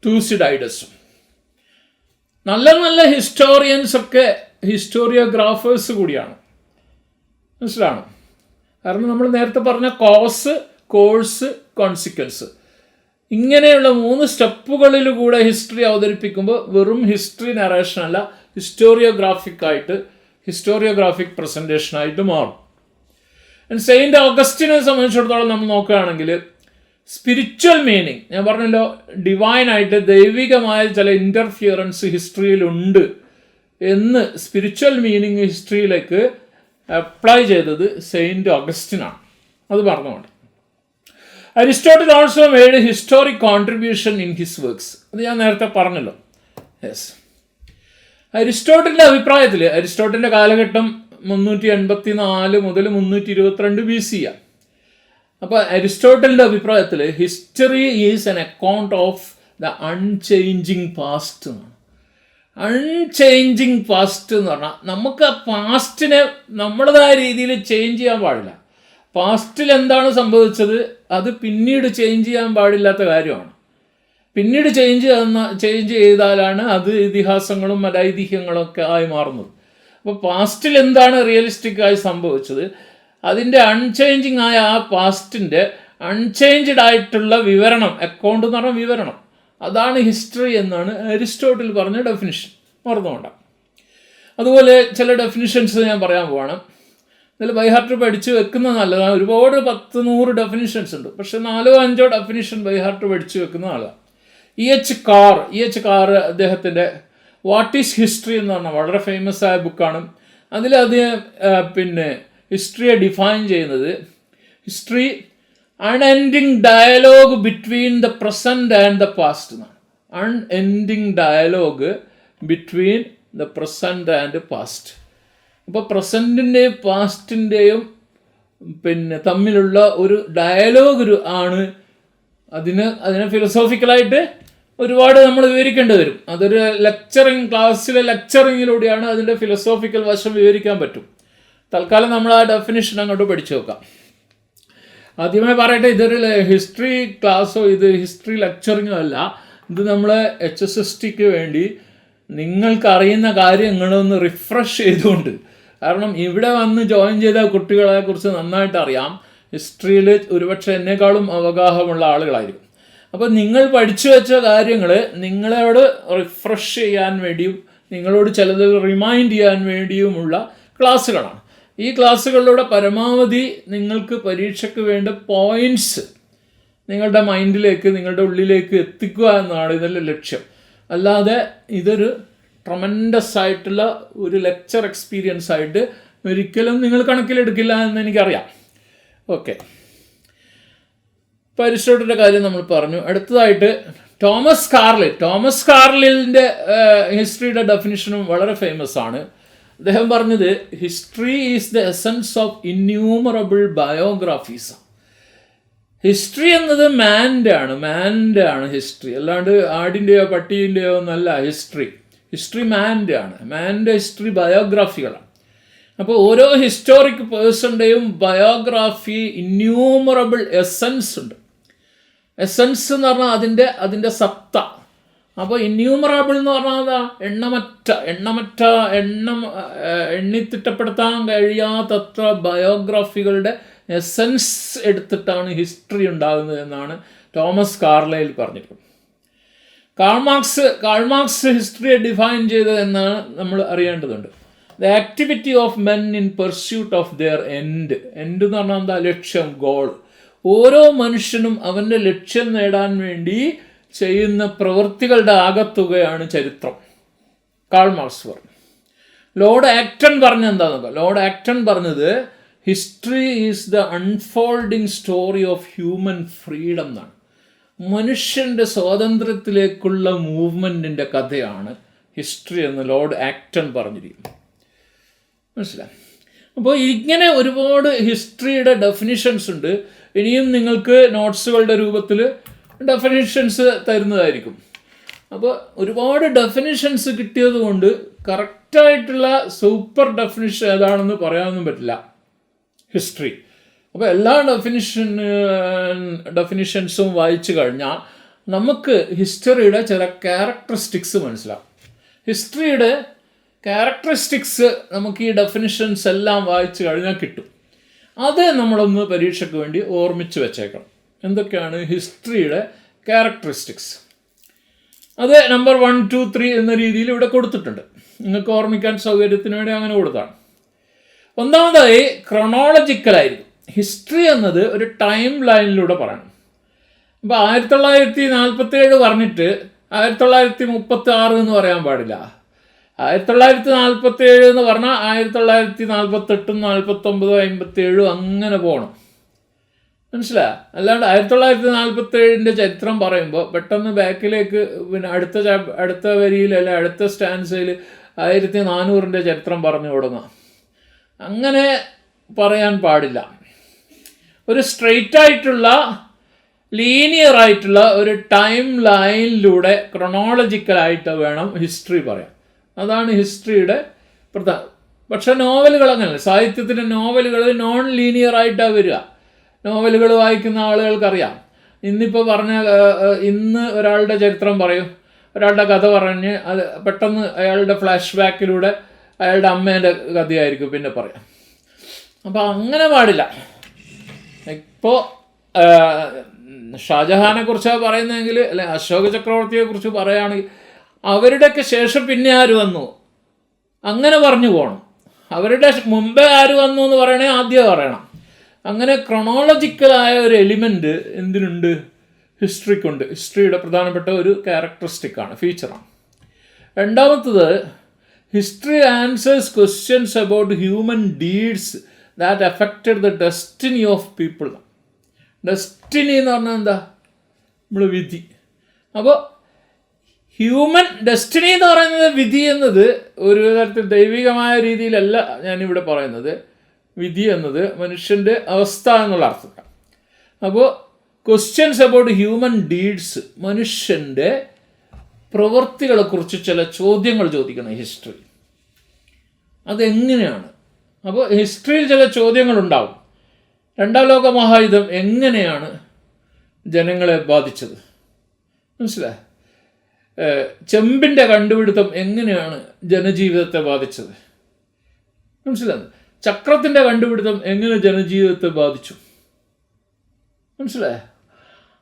തൂസിഡൈഡസും നല്ല ഹിസ്റ്റോറിയൻസൊക്കെ ഹിസ്റ്റോറിയോഗ്രാഫേഴ്സ് കൂടിയാണ്. മനസ്സിലാണോ? കാരണം നമ്മൾ നേരത്തെ പറഞ്ഞ കോസ്, കോഴ്സ്, കോൺസിക്വൻസ്. ഇങ്ങനെയുള്ള 3 സ്റ്റെപ്പുകളിൽ കൂടെ ഹിസ്റ്ററി അവതരിപ്പിക്കുമ്പോൾ വെറും ഹിസ്റ്ററി നറേഷൻ അല്ല, ഹിസ്റ്റോറിയോഗ്രാഫിക് പ്രസൻറ്റേഷനായിട്ട് മാറും. സെയിൻറ്റ് ഓഗസ്റ്റിനെ സംബന്ധിച്ചിടത്തോളം നമ്മൾ നോക്കുകയാണെങ്കിൽ സ്പിരിച്വൽ മീനിങ്, ഞാൻ പറഞ്ഞല്ലോ ഡിവൈനായിട്ട് ദൈവികമായ ചില ഇൻ്റർഫിയറൻസ് ഹിസ്റ്ററിയിലുണ്ട് എന്ന് സ്പിരിച്വൽ മീനിങ് ഹിസ്റ്ററിയിലേക്ക് അപ്ലൈ ചെയ്തത് സെയിൻറ്റ് ഓഗസ്റ്റിനാണ്. അത് പറഞ്ഞുകൊണ്ട് Aristotle also made historic contribution in his works. അത് ഞാൻ നേരത്തെ പറഞ്ഞല്ലോ. യെസ്, അരിസ്റ്റോട്ടിലിൻ്റെ അഭിപ്രായത്തിൽ, അരിസ്റ്റോട്ടിൻ്റെ കാലഘട്ടം 384 മുതൽ 322 BC ആണ്. അപ്പോൾ അരിസ്റ്റോട്ടലിൻ്റെ അഭിപ്രായത്തിൽ history is N account of the unchanging past എന്നാണ്. അൺചേഞ്ചിങ് പാസ്റ്റ് എന്ന് പറഞ്ഞാൽ നമുക്ക് ആ പാസ്റ്റിനെ നമ്മുടേതായ രീതിയിൽ ചേഞ്ച് ചെയ്യാൻ പാടില്ല. പാസ്റ്റിൽ എന്താണ് സംഭവിച്ചത് അത് പിന്നീട് ചേഞ്ച് ചെയ്യാൻ പാടില്ലാത്ത കാര്യമാണ്. പിന്നീട് ചേഞ്ച് ചെയ്താലാണ് അത് ഇതിഹാസങ്ങളും അനൈതിഹ്യങ്ങളും ഒക്കെ ആയി മാറുന്നത്. അപ്പോൾ പാസ്റ്റിൽ എന്താണ് റിയലിസ്റ്റിക് ആയി സംഭവിച്ചത്, അതിൻ്റെ അൺചേഞ്ചിങ് ആയ ആ പാസ്റ്റിൻ്റെ അൺചേഞ്ച്ഡ് ആയിട്ടുള്ള വിവരണം, അക്കൗണ്ട് എന്ന് പറഞ്ഞാൽ വിവരണം, അതാണ് ഹിസ്റ്ററി എന്നാണ് അരിസ്റ്റോട്ടിൽ പറഞ്ഞ ഡെഫിനിഷൻ. മറന്നുകൊണ്ടാണ്. അതുപോലെ ചില ഡെഫിനിഷൻസ് ഞാൻ പറയാൻ പോവാണ്. ഇതിൽ ബൈഹാർട്ട് പഠിച്ച് വെക്കുന്നത് നല്ലതാണ്. ഒരുപാട് 10-100 ഡെഫിനിഷൻസ് ഉണ്ട്, പക്ഷെ 4-5 ഡെഫിനിഷൻ ബൈഹാർട്ട് പഠിച്ച് വെക്കുന്ന നല്ലതാണ്. E.H. കാർ അദ്ദേഹത്തിൻ്റെ വാട്ട് ഈസ് ഹിസ്റ്ററി എന്ന് പറഞ്ഞാൽ വളരെ ഫേമസ് ആയ ബുക്കാണ്. അതിൽ ഹിസ്റ്ററിയെ ഡിഫൈൻ ചെയ്യുന്നത് history unending dialogue between the present and the past എന്നാണ്. Unending dialogue between the present and past. അപ്പോൾ പ്രസൻറ്റിൻ്റെയും പാസ്റ്റിൻ്റെയും തമ്മിലുള്ള ഒരു ഡയലോഗ് ആണ്. അതിനെ ഫിലോസോഫിക്കലായിട്ട് ഒരുപാട് നമ്മൾ വിവരിക്കേണ്ടി വരും. അതൊരു ക്ലാസ്സിലെ ലെക്ചറിങ്ങിലൂടെയാണ് അതിൻ്റെ ഫിലോസോഫിക്കൽ വശം വിവരിക്കാൻ പറ്റും. തൽക്കാലം നമ്മൾ ആ ഡെഫിനിഷൻ അങ്ങോട്ട് പഠിച്ചു നോക്കാം. ആദ്യമായി പറയട്ടെ, ഇതൊരു ഹിസ്റ്ററി ക്ലാസ്സോ ഇത് ഹിസ്റ്ററി ലെക്ചറിങ്ങോ അല്ല. ഇത് നമ്മളെ HSSTക്ക് വേണ്ടി നിങ്ങൾക്കറിയുന്ന കാര്യങ്ങളൊന്ന് റിഫ്രഷ് ചെയ്തുകൊണ്ട്, കാരണം ഇവിടെ വന്ന് ജോയിൻ ചെയ്ത കുട്ടികളെക്കുറിച്ച് നന്നായിട്ട് അറിയാം. ഹിസ്റ്ററിയിൽ ഒരുപക്ഷെ എന്നെക്കാളും അവഗാഹമുള്ള ആളുകളായിരിക്കും. അപ്പോൾ നിങ്ങൾ പഠിച്ചു വെച്ച കാര്യങ്ങൾ നിങ്ങളോട് റിഫ്രഷ് ചെയ്യാൻ വേണ്ടിയും നിങ്ങളോട് ചിലത് റിമൈൻഡ് ചെയ്യാൻ വേണ്ടിയുമുള്ള ക്ലാസ്സുകളാണ്. ഈ ക്ലാസ്സുകളിലൂടെ പരമാവധി നിങ്ങൾക്ക് പരീക്ഷയ്ക്ക് വേണ്ട പോയിൻറ്റ്സ് നിങ്ങളുടെ മൈൻഡിലേക്ക്, നിങ്ങളുടെ ഉള്ളിലേക്ക് എത്തിക്കുക എന്നതാണ് ഇതിൻ്റെ ലക്ഷ്യം. അല്ലാതെ ഇതൊരു ട്രമൻഡസ് ആയിട്ടുള്ള ഒരു ലെക്ചർ എക്സ്പീരിയൻസ് ആയിട്ട് ഒരിക്കലും നിങ്ങൾ കണക്കിലെടുക്കില്ല എന്ന് എനിക്കറിയാം. ഓക്കെ, ഇപ്പോൾ അരിസ്റ്റോട്ടിൻ്റെ കാര്യം നമ്മൾ പറഞ്ഞു. അടുത്തതായിട്ട് തോമസ് കാർലിലിൻ്റെ ഹിസ്റ്ററിയുടെ ഡെഫിനിഷനും വളരെ ഫേമസ് ആണ്. അദ്ദേഹം പറഞ്ഞത് history is the essence of innumerable biographies. History എന്നത് മാൻ്റെ ആണ് ഹിസ്റ്ററി, അല്ലാണ്ട് ആടിൻ്റെയോ പട്ടീൻ്റെയോ ഒന്നല്ല ഹിസ്റ്ററി മാൻ്റെ ആണ്. മാൻ്റെ ഹിസ്റ്ററി ബയോഗ്രാഫികളാണ്. അപ്പോൾ ഓരോ ഹിസ്റ്റോറിക് പേഴ്സൻ്റെയും ബയോഗ്രാഫി ഇന്യൂമറബിൾ എസൻസ് ഉണ്ട്. എസൻസ് എന്ന് പറഞ്ഞാൽ അതിൻ്റെ സത്ത. അപ്പോൾ ഇന്യൂമറബിൾ എന്ന് പറഞ്ഞാൽ എണ്ണിത്തിട്ടപ്പെടുത്താൻ കഴിയാത്തത്ര ബയോഗ്രാഫികളുടെ എസൻസ് എടുത്തിട്ടാണ് ഹിസ്റ്ററി ഉണ്ടാകുന്നത് എന്നാണ് തോമസ് കാർലൈൽ പറഞ്ഞിട്ടുള്ളത്. കാൾമാർക്സ് ഹിസ്റ്ററിയെ ഡിഫൈൻ ചെയ്തത് എന്നാണ് നമ്മൾ അറിയേണ്ടതുണ്ട്. The activity of men in pursuit of their end എന്ന് പറഞ്ഞാൽ എന്താ, ലക്ഷ്യം, ഗോൾ. ഓരോ മനുഷ്യനും അവൻ്റെ ലക്ഷ്യം നേടാൻ വേണ്ടി ചെയ്യുന്ന പ്രവൃത്തികളുടെ ആകത്തുകയാണ് ചരിത്രം. കാൾമാർക്സ് പറഞ്ഞു. ലോർഡ് ആക്ടൺ പറഞ്ഞത് history is the unfolding story of human freedom എന്നാണ്. മനുഷ്യൻ്റെ സ്വാതന്ത്ര്യത്തിലേക്കുള്ള മൂവ്മെൻറ്റിൻ്റെ കഥയാണ് ഹിസ്റ്ററി എന്ന് ലോർഡ് ആക്ടൺ പറഞ്ഞിരിക്കുന്നു. മനസ്സിലായി? അപ്പോൾ ഇങ്ങനെ ഒരുപാട് ഹിസ്റ്ററിയുടെ ഡെഫിനിഷൻസ് ഉണ്ട്. ഇനിയും നിങ്ങൾക്ക് നോട്ട്സുകളുടെ രൂപത്തിൽ ഡെഫിനിഷൻസ് തരുന്നതായിരിക്കും. അപ്പോൾ ഒരുപാട് ഡെഫിനിഷൻസ് കിട്ടിയത് കൊണ്ട് കറക്റ്റായിട്ടുള്ള സൂപ്പർ ഡെഫിനിഷൻ ഏതാണെന്ന് പറയാനൊന്നും പറ്റില്ല ഹിസ്റ്ററി. അപ്പോൾ എല്ലാ ഡെഫിനിഷൻസും വായിച്ചു കഴിഞ്ഞാൽ നമുക്ക് ഹിസ്റ്ററിയുടെ ചില ക്യാരക്ടറിസ്റ്റിക്സ് മനസ്സിലാവും. ഹിസ്റ്ററിയുടെ ക്യാരക്ടറിസ്റ്റിക്സ് നമുക്ക് ഈ ഡെഫിനിഷൻസ് എല്ലാം വായിച്ചു കഴിഞ്ഞാൽ കിട്ടും. അത് നമ്മളൊന്ന് പരീക്ഷയ്ക്ക് വേണ്ടി ഓർമ്മിച്ച് വെച്ചേക്കണം. എന്തൊക്കെയാണ് ഹിസ്റ്ററിയുടെ ക്യാരക്ടറിസ്റ്റിക്സ്? അത് നമ്പർ 1, 2, 3 എന്ന രീതിയിൽ ഇവിടെ കൊടുത്തിട്ടുണ്ട്. നിങ്ങൾക്ക് ഓർമ്മിക്കാൻ സൗകര്യത്തിന് വേണ്ടി അങ്ങനെ കൊടുത്താണ്. ഒന്നാമതായി ക്രൊണോളജിക്കലായിരിക്കും. ഹിസ്റ്ററി എന്നത് ഒരു ടൈം ലൈനിലൂടെ പറയണം. അപ്പോൾ 1947 പറഞ്ഞിട്ട് 1936 എന്ന് പറയാൻ പാടില്ല. 1947 എന്ന് പറഞ്ഞാൽ 1948, 49, 57 അങ്ങനെ പോകണം. മനസ്സിലായോ? അല്ലാണ്ട് 1947 ചരിത്രം പറയുമ്പോൾ പെട്ടെന്ന് ബാക്കിലേക്ക് പിന്നെ അടുത്ത വരിയിൽ അല്ലെ അടുത്ത സ്റ്റാൻസയിൽ 1400 ചരിത്രം പറഞ്ഞു തുടങ്ങാം. അങ്ങനെ പറയാൻ പാടില്ല. ഒരു സ്ട്രെയിറ്റ് ആയിട്ടുള്ള ലീനിയർ ആയിട്ടുള്ള ഒരു ടൈം ലൈനിലൂടെ ക്രൊണോളജിക്കലായിട്ട് വേണം ഹിസ്റ്ററി പറയാൻ. അതാണ് ഹിസ്റ്ററിയുടെ പ്രധാന. പക്ഷെ നോവലുകൾ അങ്ങനെയല്ല. സാഹിത്യത്തിൻ്റെ നോവലുകൾ നോൺ ലീനിയർ ആയിട്ടാണ് വരിക. നോവലുകൾ വായിക്കുന്ന ആളുകൾക്കറിയാം. ഇന്നിപ്പോൾ ഇന്ന് ഒരാളുടെ ചരിത്രം പറയും, ഒരാളുടെ കഥ പറഞ്ഞ് അത് പെട്ടെന്ന് അയാളുടെ ഫ്ലാഷ് ബാക്കിലൂടെ അയാളുടെ അമ്മേൻ്റെ കഥയായിരിക്കും പിന്നെ പറയാം. അപ്പോൾ അങ്ങനെ പാടില്ല. ഇപ്പോൾ ഷാജഹാനെ കുറിച്ചാണ് പറയുന്നതെങ്കിൽ, അല്ലെ അശോക ചക്രവർത്തിയെ കുറിച്ച് പറയുകയാണെങ്കിൽ അവരുടെയൊക്കെ ശേഷം പിന്നെ ആര് വന്നു അങ്ങനെ പറഞ്ഞു പോകണം. അവരുടെ മുമ്പേ ആര് വന്നു എന്ന് പറയണേ ആദ്യം പറയണം. അങ്ങനെ ക്രൊണോളജിക്കലായ ഒരു എലിമെൻ്റ് എന്തിനുണ്ട്? ഹിസ്റ്ററിക്കുണ്ട്. ഹിസ്റ്ററിയുടെ പ്രധാനപ്പെട്ട ഒരു ക്യാരക്ടറിസ്റ്റിക്കാണ്, ഫീച്ചറാണ്. രണ്ടാമത്തത്, history answers questions about human deeds that affected the destiny of people. Destiny എന്ന് പറഞ്ഞാൽ എന്താ? നമ്മൾ വിധി. അപ്പോൾ ഹ്യൂമൻ ഡെസ്റ്റിനി എന്ന് പറയുന്നത്, വിധി എന്നത് ഒരു തരത്തിൽ ദൈവികമായ രീതിയിലല്ല ഞാനിവിടെ പറയുന്നത്. വിധി എന്നത് മനുഷ്യൻ്റെ അവസ്ഥ എന്നുള്ള അർത്ഥത്തിലാണ്. അപ്പോൾ ക്വസ്റ്റ്യൻസ് അബൌട്ട് ഹ്യൂമൻ ഡീഡ്സ്, മനുഷ്യൻ്റെ പ്രവൃത്തികളെക്കുറിച്ച് ചില ചോദ്യങ്ങൾ ചോദിക്കണം ഹിസ്റ്ററി. അതെങ്ങനെയാണ്? അപ്പോൾ ഹിസ്റ്ററിയിൽ ചില ചോദ്യങ്ങളുണ്ടാവും. 2ാം ലോക മഹായുദ്ധം എങ്ങനെയാണ് ജനങ്ങളെ ബാധിച്ചത്? മനസ്സിലായി? ചെമ്പിൻ്റെ കണ്ടുപിടുത്തം എങ്ങനെയാണ് ജനജീവിതത്തെ ബാധിച്ചത്? മനസ്സിലായി? ചക്രത്തിൻ്റെ കണ്ടുപിടുത്തം എങ്ങനെ ജനജീവിതത്തെ ബാധിച്ചു? മനസ്സിലായ?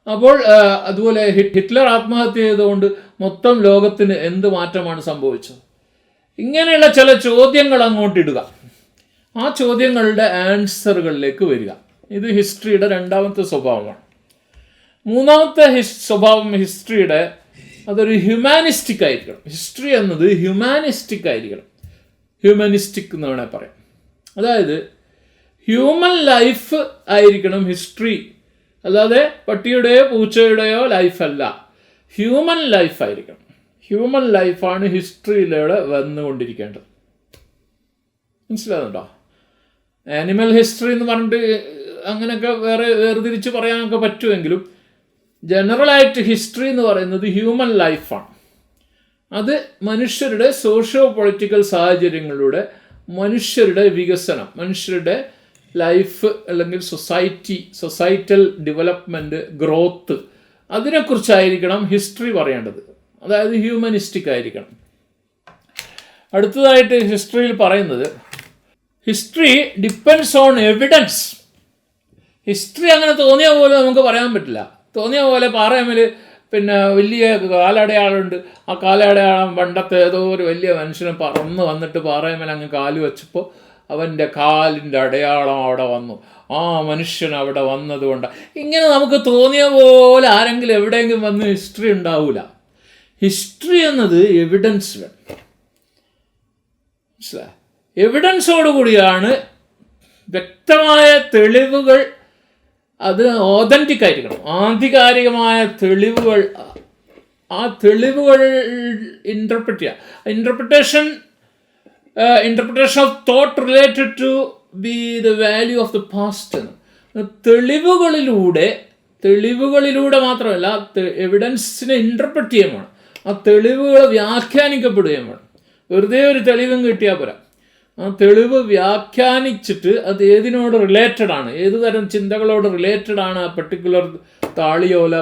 അപ്പോൾ അതുപോലെ ഹിറ്റ്ലർ ആത്മഹത്യ ചെയ്തുകൊണ്ട് മൊത്തം ലോകത്തിന് എന്ത് മാറ്റമാണ് സംഭവിച്ചത്? ഇങ്ങനെയുള്ള ചില ചോദ്യങ്ങൾ അങ്ങോട്ടിടുക. ആ ചോദ്യങ്ങളുടെ ആൻസറുകളിലേക്ക് വരിക. ഇത് ഹിസ്റ്ററിയുടെ 2ാമത്തെ സ്വഭാവമാണ്. 3ാമത്തെ സ്വഭാവം ഹിസ്റ്ററിയുടെ, അതൊരു ഹ്യൂമാനിസ്റ്റിക് ആയിരിക്കണം. ഹിസ്റ്ററി എന്നത് ഹ്യൂമാനിസ്റ്റിക് ആയിരിക്കണം. ഹ്യൂമനിസ്റ്റിക് എന്ന് വേണേൽ പറയാം. അതായത് ഹ്യൂമൻ ലൈഫ് ആയിരിക്കണം ഹിസ്റ്ററി. അല്ലാതെ പട്ടിയുടെയോ പൂച്ചയുടെയോ ലൈഫല്ല, ഹ്യൂമൻ ലൈഫായിരിക്കണം. ഹ്യൂമൻ ലൈഫാണ് ഹിസ്റ്ററിയിലൂടെ വന്നുകൊണ്ടിരിക്കേണ്ടത്. മനസ്സിലാകുന്നുണ്ടോ? ആനിമൽ ഹിസ്റ്ററി എന്ന് പറഞ്ഞിട്ട് അങ്ങനെയൊക്കെ വേർതിരിച്ച് പറയാനൊക്കെ പറ്റുമെങ്കിലും ജനറലായിട്ട് ഹിസ്റ്ററി എന്ന് പറയുന്നത് ഹ്യൂമൻ ലൈഫാണ്. അത് മനുഷ്യരുടെ സോഷ്യോ പൊളിറ്റിക്കൽ സാഹചര്യങ്ങളിലൂടെ മനുഷ്യരുടെ വികസനം, മനുഷ്യരുടെ ലൈഫ് അല്ലെങ്കിൽ സൊസൈറ്റൽ ഡെവലപ്മെൻറ്റ്, ഗ്രോത്ത്, അതിനെക്കുറിച്ചായിരിക്കണം ഹിസ്റ്ററി പറയേണ്ടത്. അതായത് ഹ്യൂമനിസ്റ്റിക് ആയിരിക്കണം. അടുത്തതായിട്ട് ഹിസ്റ്ററിയിൽ പറയുന്നത്, history depends on evidence. History അങ്ങനെ തോന്നിയ പോലെ നമുക്ക് പറയാൻ പറ്റില്ല. തോന്നിയ പോലെ പാറയമേൽ പിന്നെ വലിയ കാലടയാളമുണ്ട്. ആ കാലടയാളം പണ്ടത്തെ ഏതോ ഒരു വലിയ മനുഷ്യനെ പറന്ന് വന്നിട്ട് പാറയമേൽ അങ്ങ് കാല് വെച്ചപ്പോൾ അവൻ്റെ കാലിൻ്റെ അടയാളം അവിടെ വന്നു. ആ മനുഷ്യൻ അവിടെ വന്നതുകൊണ്ട് ഇങ്ങനെ നമുക്ക് തോന്നിയ പോലെ ആരെങ്കിലും എവിടെയെങ്കിലും വന്ന് ഹിസ്റ്ററി ഉണ്ടാവില്ല. ഹിസ്റ്ററി എന്നത് എവിഡൻസ് വേണം. മനസ്സിലായി? എവിഡൻസോടുകൂടിയാണ്, വ്യക്തമായ തെളിവുകൾ, അത് ഓതൻറ്റിക് ആയിരിക്കണം, ആധികാരികമായ തെളിവുകൾ. ആ തെളിവുകൾ ഇൻ്റർപ്രറ്റ് ചെയ്യുക. Interpretation of thought related to be the value of the past. തെളിവുകളിലൂടെ മാത്രമല്ല, എവിഡൻസിനെ ഇൻ്റർപ്രറ്റ് ചെയ്യാൻ വേണം. ആ തെളിവുകൾ വ്യാഖ്യാനിക്കപ്പെടുകയും വേണം. വെറുതെ ഒരു തെളിവും കിട്ടിയാൽ പോരാ. ആ തെളിവ് വ്യാഖ്യാനിച്ചിട്ട് അത് ഏതിനോട് റിലേറ്റഡ് ആണ്, ഏത് തരം ചിന്തകളോട് റിലേറ്റഡ് ആണ് ആ പർട്ടിക്കുലർ താളിയോല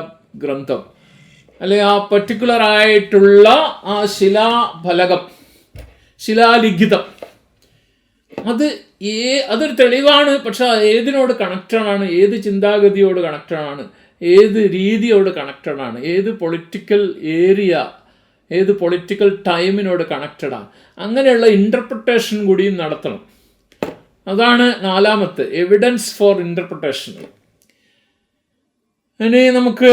ഗ്രന്ഥം, അല്ലെങ്കിൽ ആ പർട്ടിക്കുലർ ആയിട്ടുള്ള ആ ശിലാഫലകം, ശിലാലിഖിതം, അതൊരു തെളിവാണ്. പക്ഷെ ഏതിനോട് കണക്റ്റഡാണ്? ഏത് ചിന്താഗതിയോട് കണക്റ്റഡാണ്? ഏത് രീതിയോട് കണക്റ്റഡാണ്? ഏത് പൊളിറ്റിക്കൽ ഏരിയ, ഏത് പൊളിറ്റിക്കൽ ടൈമിനോട് കണക്റ്റഡാണ്? അങ്ങനെയുള്ള ഇൻ്റർപ്രിട്ടേഷൻ കൂടിയും നടത്തണം. അതാണ് നാലാമത്തെ, എവിഡൻസ് ഫോർ ഇൻ്റർപ്രിട്ടേഷൻ. ഇനി നമുക്ക്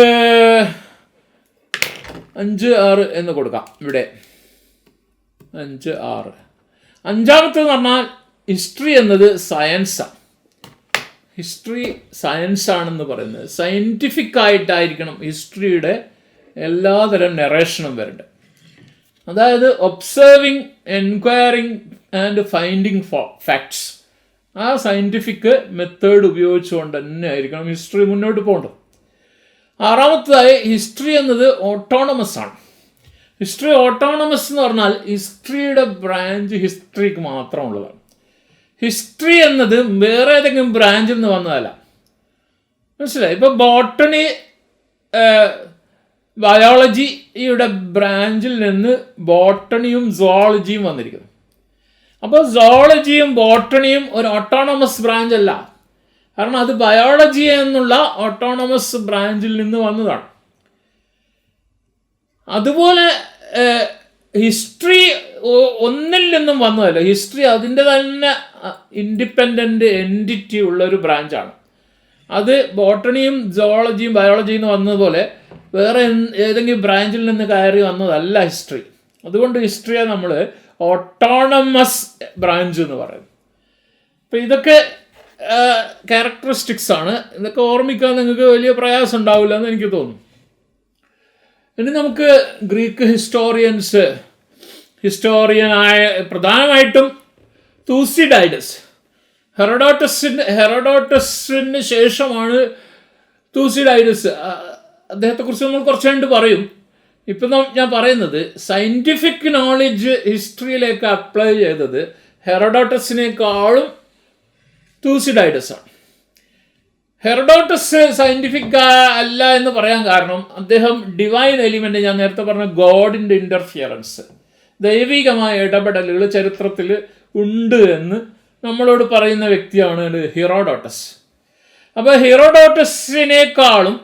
5, 6 എന്ന് കൊടുക്കാം. ഇവിടെ 5, 6. അഞ്ചാമത്തെന്ന് പറഞ്ഞാൽ ഹിസ്റ്ററി എന്നത് സയൻസാണ്. ഹിസ്റ്ററി സയൻസാണെന്ന് പറയുന്നത്. സയൻറ്റിഫിക് ആയിട്ടായിരിക്കണം ഹിസ്റ്ററിയുടെ എല്ലാതരം നെറേഷനും വരേണ്ടത്. അതായത് observing, enquiring and finding facts. ആ സയൻറ്റിഫിക് മെത്തേഡ് ഉപയോഗിച്ചുകൊണ്ട് തന്നെ ആയിരിക്കണം ഹിസ്റ്ററി മുന്നോട്ട് പോകേണ്ടത്. ആറാമത്തതായി ഹിസ്റ്ററി എന്നത് ഓട്ടോണമസ് ആണ്. ഹിസ്റ്ററി ഓട്ടോണമസ് എന്ന് പറഞ്ഞാൽ ഹിസ്റ്ററിയുടെ ബ്രാഞ്ച് ഹിസ്റ്ററിക്ക് മാത്രമുള്ളതാണ്. ഹിസ്റ്ററി എന്നത് വേറെ ഏതെങ്കിലും ബ്രാഞ്ചിൽ നിന്ന് വന്നതല്ല. മനസ്സിലായി? ഇപ്പോൾ ബോട്ടണി, ബയോളജിയുടെ ബ്രാഞ്ചിൽ നിന്ന് ബോട്ടണിയും സുവോളജിയും വന്നിരിക്കുന്നു. അപ്പോൾ സുവോളജിയും ബോട്ടണിയും ഒരു ഓട്ടോണമസ് ബ്രാഞ്ച് അല്ല. കാരണം അത് ബയോളജി എന്നുള്ള ഓട്ടോണമസ് ബ്രാഞ്ചിൽ നിന്ന് വന്നതാണ്. അതുപോലെ ഹിസ്റ്ററി ഒന്നിൽ നിന്നും വന്നതല്ല. ഹിസ്റ്ററി അതിൻ്റെ തന്നെ ഇൻഡിപെൻഡൻ്റ് എൻറ്റിറ്റി ഉള്ളൊരു ബ്രാഞ്ചാണ്. അത് ബോട്ടണിയും സുവോളജിയും ബയോളജിയിൽ നിന്ന് വന്നതുപോലെ വേറെ ഏതെങ്കിലും ബ്രാഞ്ചിൽ നിന്ന് കയറി വന്നതല്ല ഹിസ്റ്ററി. അതുകൊണ്ട് ഹിസ്റ്ററിയെ നമ്മൾ ഓട്ടോണമസ് ബ്രാഞ്ച് എന്ന് പറയും. അപ്പം ഇതൊക്കെ ക്യാരക്ടറിസ്റ്റിക്സ് ആണ്. ഇതൊക്കെ ഓർമ്മിക്കാൻ നിങ്ങൾക്ക് വലിയ പ്രയാസം ഉണ്ടാവില്ല എന്ന് എനിക്ക് തോന്നുന്നു. ഇനി നമുക്ക് ഗ്രീക്ക് ഹിസ്റ്റോറിയനായ പ്രധാനമായിട്ടും തൂസിഡൈഡസ്, ഹെറോഡോട്ടസിന് ശേഷമാണ് തൂസിഡൈഡസ്. അദ്ദേഹത്തെക്കുറിച്ച് നമ്മൾ കുറച്ച് കഴിഞ്ഞിട്ട് പറയും. ഇപ്പം ഞാൻ പറയുന്നത് സയൻറ്റിഫിക് നോളജ് ഹിസ്റ്ററിയിലേക്ക് അപ്ലൈ ചെയ്തത് ഹെറോഡോട്ടസിനേക്കാളും തൂസിഡൈഡസ് ആണ്. ഹെറോഡോട്ടസ് സയൻറ്റിഫിക് അല്ല എന്ന് പറയാൻ കാരണം അദ്ദേഹം ഡിവൈൻ എലിമെൻ്റ്, ഞാൻ നേരത്തെ പറഞ്ഞ ഗോഡിൻ്റെ ഇൻ്റർഫിയറൻസ്, ദൈവികമായ ഇടപെടലുകൾ ചരിത്രത്തിൽ ഉണ്ട് എന്ന് നമ്മളോട് പറയുന്ന വ്യക്തിയാണ് ഹെറോഡോട്ടസ്. അപ്പോൾ ഹെറോഡോട്ടസിനേക്കാളും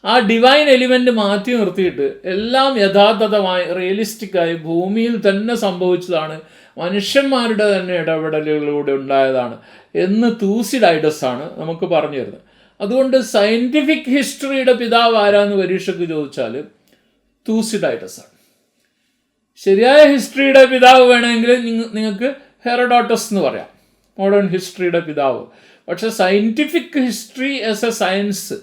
ആ ഡിവൈൻ എലിമെൻ്റ് മാറ്റി നിർത്തിയിട്ട് എല്ലാം യഥാർത്ഥമായി റിയലിസ്റ്റിക്കായി ഭൂമിയിൽ തന്നെ സംഭവിച്ചതാണ്, മനുഷ്യന്മാരുടെ തന്നെ ഇടപെടലുകളിലൂടെ ഉണ്ടായതാണ് എന്ന് തൂസിഡൈഡസ് ആണ് നമുക്ക് പറഞ്ഞു തരുന്നത്. അതുകൊണ്ട് സയൻറ്റിഫിക് ഹിസ്റ്ററിയുടെ പിതാവ് ആരാന്ന് പരീക്ഷയ്ക്ക് ചോദിച്ചാൽ തൂസിഡൈഡസ് ആണ്. ശരിയായ ഹിസ്റ്ററിയുടെ പിതാവ് വേണമെങ്കിൽ നിങ്ങൾക്ക് ഹെറോഡോട്ടസ് എന്ന് പറയാം, മോഡേൺ ഹിസ്റ്ററിയുടെ പിതാവ്. പക്ഷെ scientific history as A science,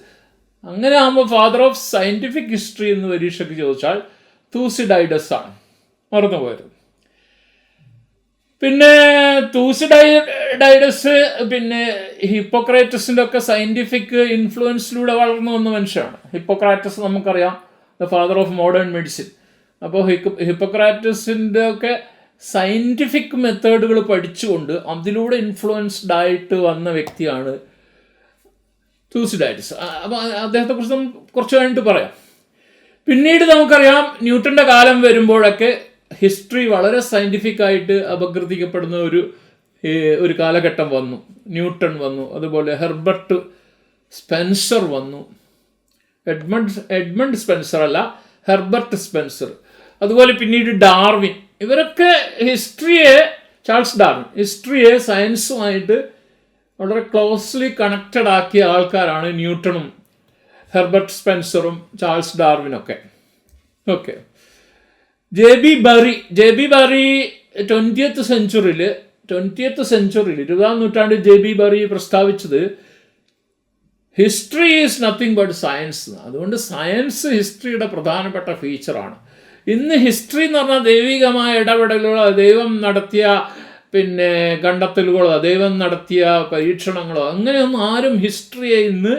അങ്ങനെ ആകുമ്പോൾ ഫാദർ ഓഫ് സയൻറ്റിഫിക് ഹിസ്റ്ററി എന്ന് പരീക്ഷയ്ക്ക് ചോദിച്ചാൽ തൂസിഡൈഡസ് ആണ്. മറന്നുപോയത്. പിന്നെ തൂസിഡൈഡസ് പിന്നെ ഹിപ്പോക്രാറ്റസിൻ്റെ ഒക്കെ സയൻറ്റിഫിക് ഇൻഫ്ലുവൻസിലൂടെ വളർന്നു വന്ന മനുഷ്യനാണ്. ഹിപ്പോക്രാറ്റസ് നമുക്കറിയാം, the father of modern medicine. അപ്പോൾ ഹിപ്പോക്രാറ്റസിൻ്റെ ഒക്കെ സയൻറ്റിഫിക് മെത്തേഡുകൾ പഠിച്ചുകൊണ്ട് അതിലൂടെ ഇൻഫ്ലുവൻസ്ഡ് ആയിട്ട് വന്ന വ്യക്തിയാണ് തൂസിഡൈഡസ്. അപ്പോൾ അദ്ദേഹത്തെക്കുറിച്ച് നമുക്ക് കുറച്ച് കഴിഞ്ഞിട്ട് പറയാം. പിന്നീട് നമുക്കറിയാം ന്യൂട്ടൻ്റെ കാലം വരുമ്പോഴൊക്കെ ഹിസ്റ്ററി വളരെ സയൻറ്റിഫിക് ആയിട്ട് അപഗ്രഥിക്കപ്പെടുന്ന ഒരു കാലഘട്ടം വന്നു. ന്യൂട്ടൺ വന്നു, അതുപോലെ ഹെർബർട്ട് സ്പെൻസർ വന്നു. എഡ്മണ്ട് സ്പെൻസർ അല്ല, ഹെർബർട്ട് സ്പെൻസർ. അതുപോലെ പിന്നീട് ഡാർവിൻ. ഇവരൊക്കെ ചാൾസ് ഡാർവിൻ ഹിസ്റ്ററിയെ സയൻസുമായിട്ട് വളരെ ക്ലോസ്ലി കണക്റ്റഡ് ആക്കിയ ആൾക്കാരാണ് ന്യൂട്ടണും ഹെർബർട്ട് സ്പെൻസറും ചാൾസ് ഡാർവിനൊക്കെ. Okay. J B Bury 20th സെഞ്ചുറിയിൽ 20ാം നൂറ്റാണ്ടിൽ ജെ ബി ബറി പ്രസ്താവിച്ചത് history is nothing but science. അതുകൊണ്ട് സയൻസ് ഹിസ്റ്ററിയുടെ പ്രധാനപ്പെട്ട ഫീച്ചറാണ്. ഇന്ന് ഹിസ്റ്ററി എന്ന് പറഞ്ഞാൽ ദൈവികമായ ഇടപെടലുകളോ ദൈവം നടത്തിയ പിന്നെ കണ്ടെത്തലുകളോ ദൈവം നടത്തിയ പരീക്ഷണങ്ങളോ അങ്ങനെയൊന്നും ആരും ഹിസ്റ്ററിയെ ഇന്ന്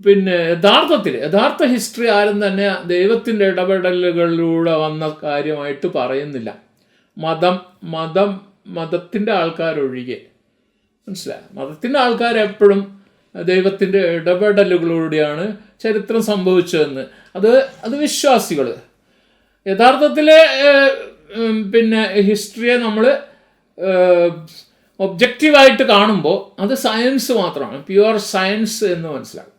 പിന്നെ യഥാർത്ഥ ഹിസ്റ്ററി ആരും തന്നെ ദൈവത്തിൻ്റെ ഇടപെടലുകളിലൂടെ വന്ന കാര്യമായിട്ട് പറയുന്നില്ല. മതത്തിൻ്റെ ആൾക്കാരൊഴികെ. മനസ്സിലായി? മതത്തിൻ്റെ ആൾക്കാരെപ്പോഴും ദൈവത്തിൻ്റെ ഇടപെടലുകളിലൂടെയാണ് ചരിത്രം സംഭവിച്ചതെന്ന്. അത് വിശ്വാസികൾ. യഥാർത്ഥത്തിൽ പിന്നെ ഹിസ്റ്ററിയെ നമ്മൾ ഒബ്ജക്റ്റീവായിട്ട് കാണുമ്പോൾ അത് സയൻസ് മാത്രമാണ്, പ്യുവർ സയൻസ് എന്ന് മനസ്സിലാകും.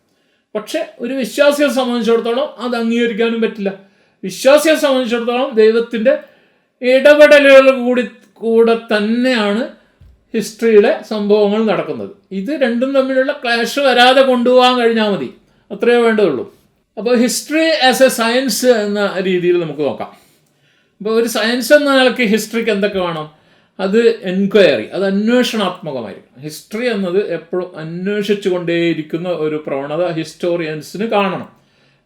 പക്ഷെ ഒരു വിശ്വാസിയെ സംബന്ധിച്ചിടത്തോളം അത് അംഗീകരിക്കാനും പറ്റില്ല. വിശ്വാസിയെ സംബന്ധിച്ചിടത്തോളം ദൈവത്തിൻ്റെ ഇടപെടലുകൾ കൂടെ തന്നെയാണ് ഹിസ്റ്ററിയിലെ സംഭവങ്ങൾ നടക്കുന്നത്. ഇത് രണ്ടും തമ്മിലുള്ള ക്ലാഷ് വരാതെ കൊണ്ടുപോകാൻ കഴിഞ്ഞാൽ മതി, അത്രയേ വേണ്ടതുള്ളൂ. അപ്പോൾ ഹിസ്റ്ററി ആസ് എ സയൻസ് എന്ന രീതിയിൽ നമുക്ക് നോക്കാം. അപ്പോൾ ഒരു സയൻസ് എന്ന നിലയ്ക്ക് ഹിസ്റ്ററിക്ക് എന്തൊക്കെ വേണം? അത് എൻക്വയറി, അത് അന്വേഷണാത്മകമായിരിക്കും. ഹിസ്റ്ററി എന്നത് എപ്പോഴും അന്വേഷിച്ചു കൊണ്ടേയിരിക്കുന്ന ഒരു പ്രവണത ഹിസ്റ്റോറിയൻസിന് കാണണം.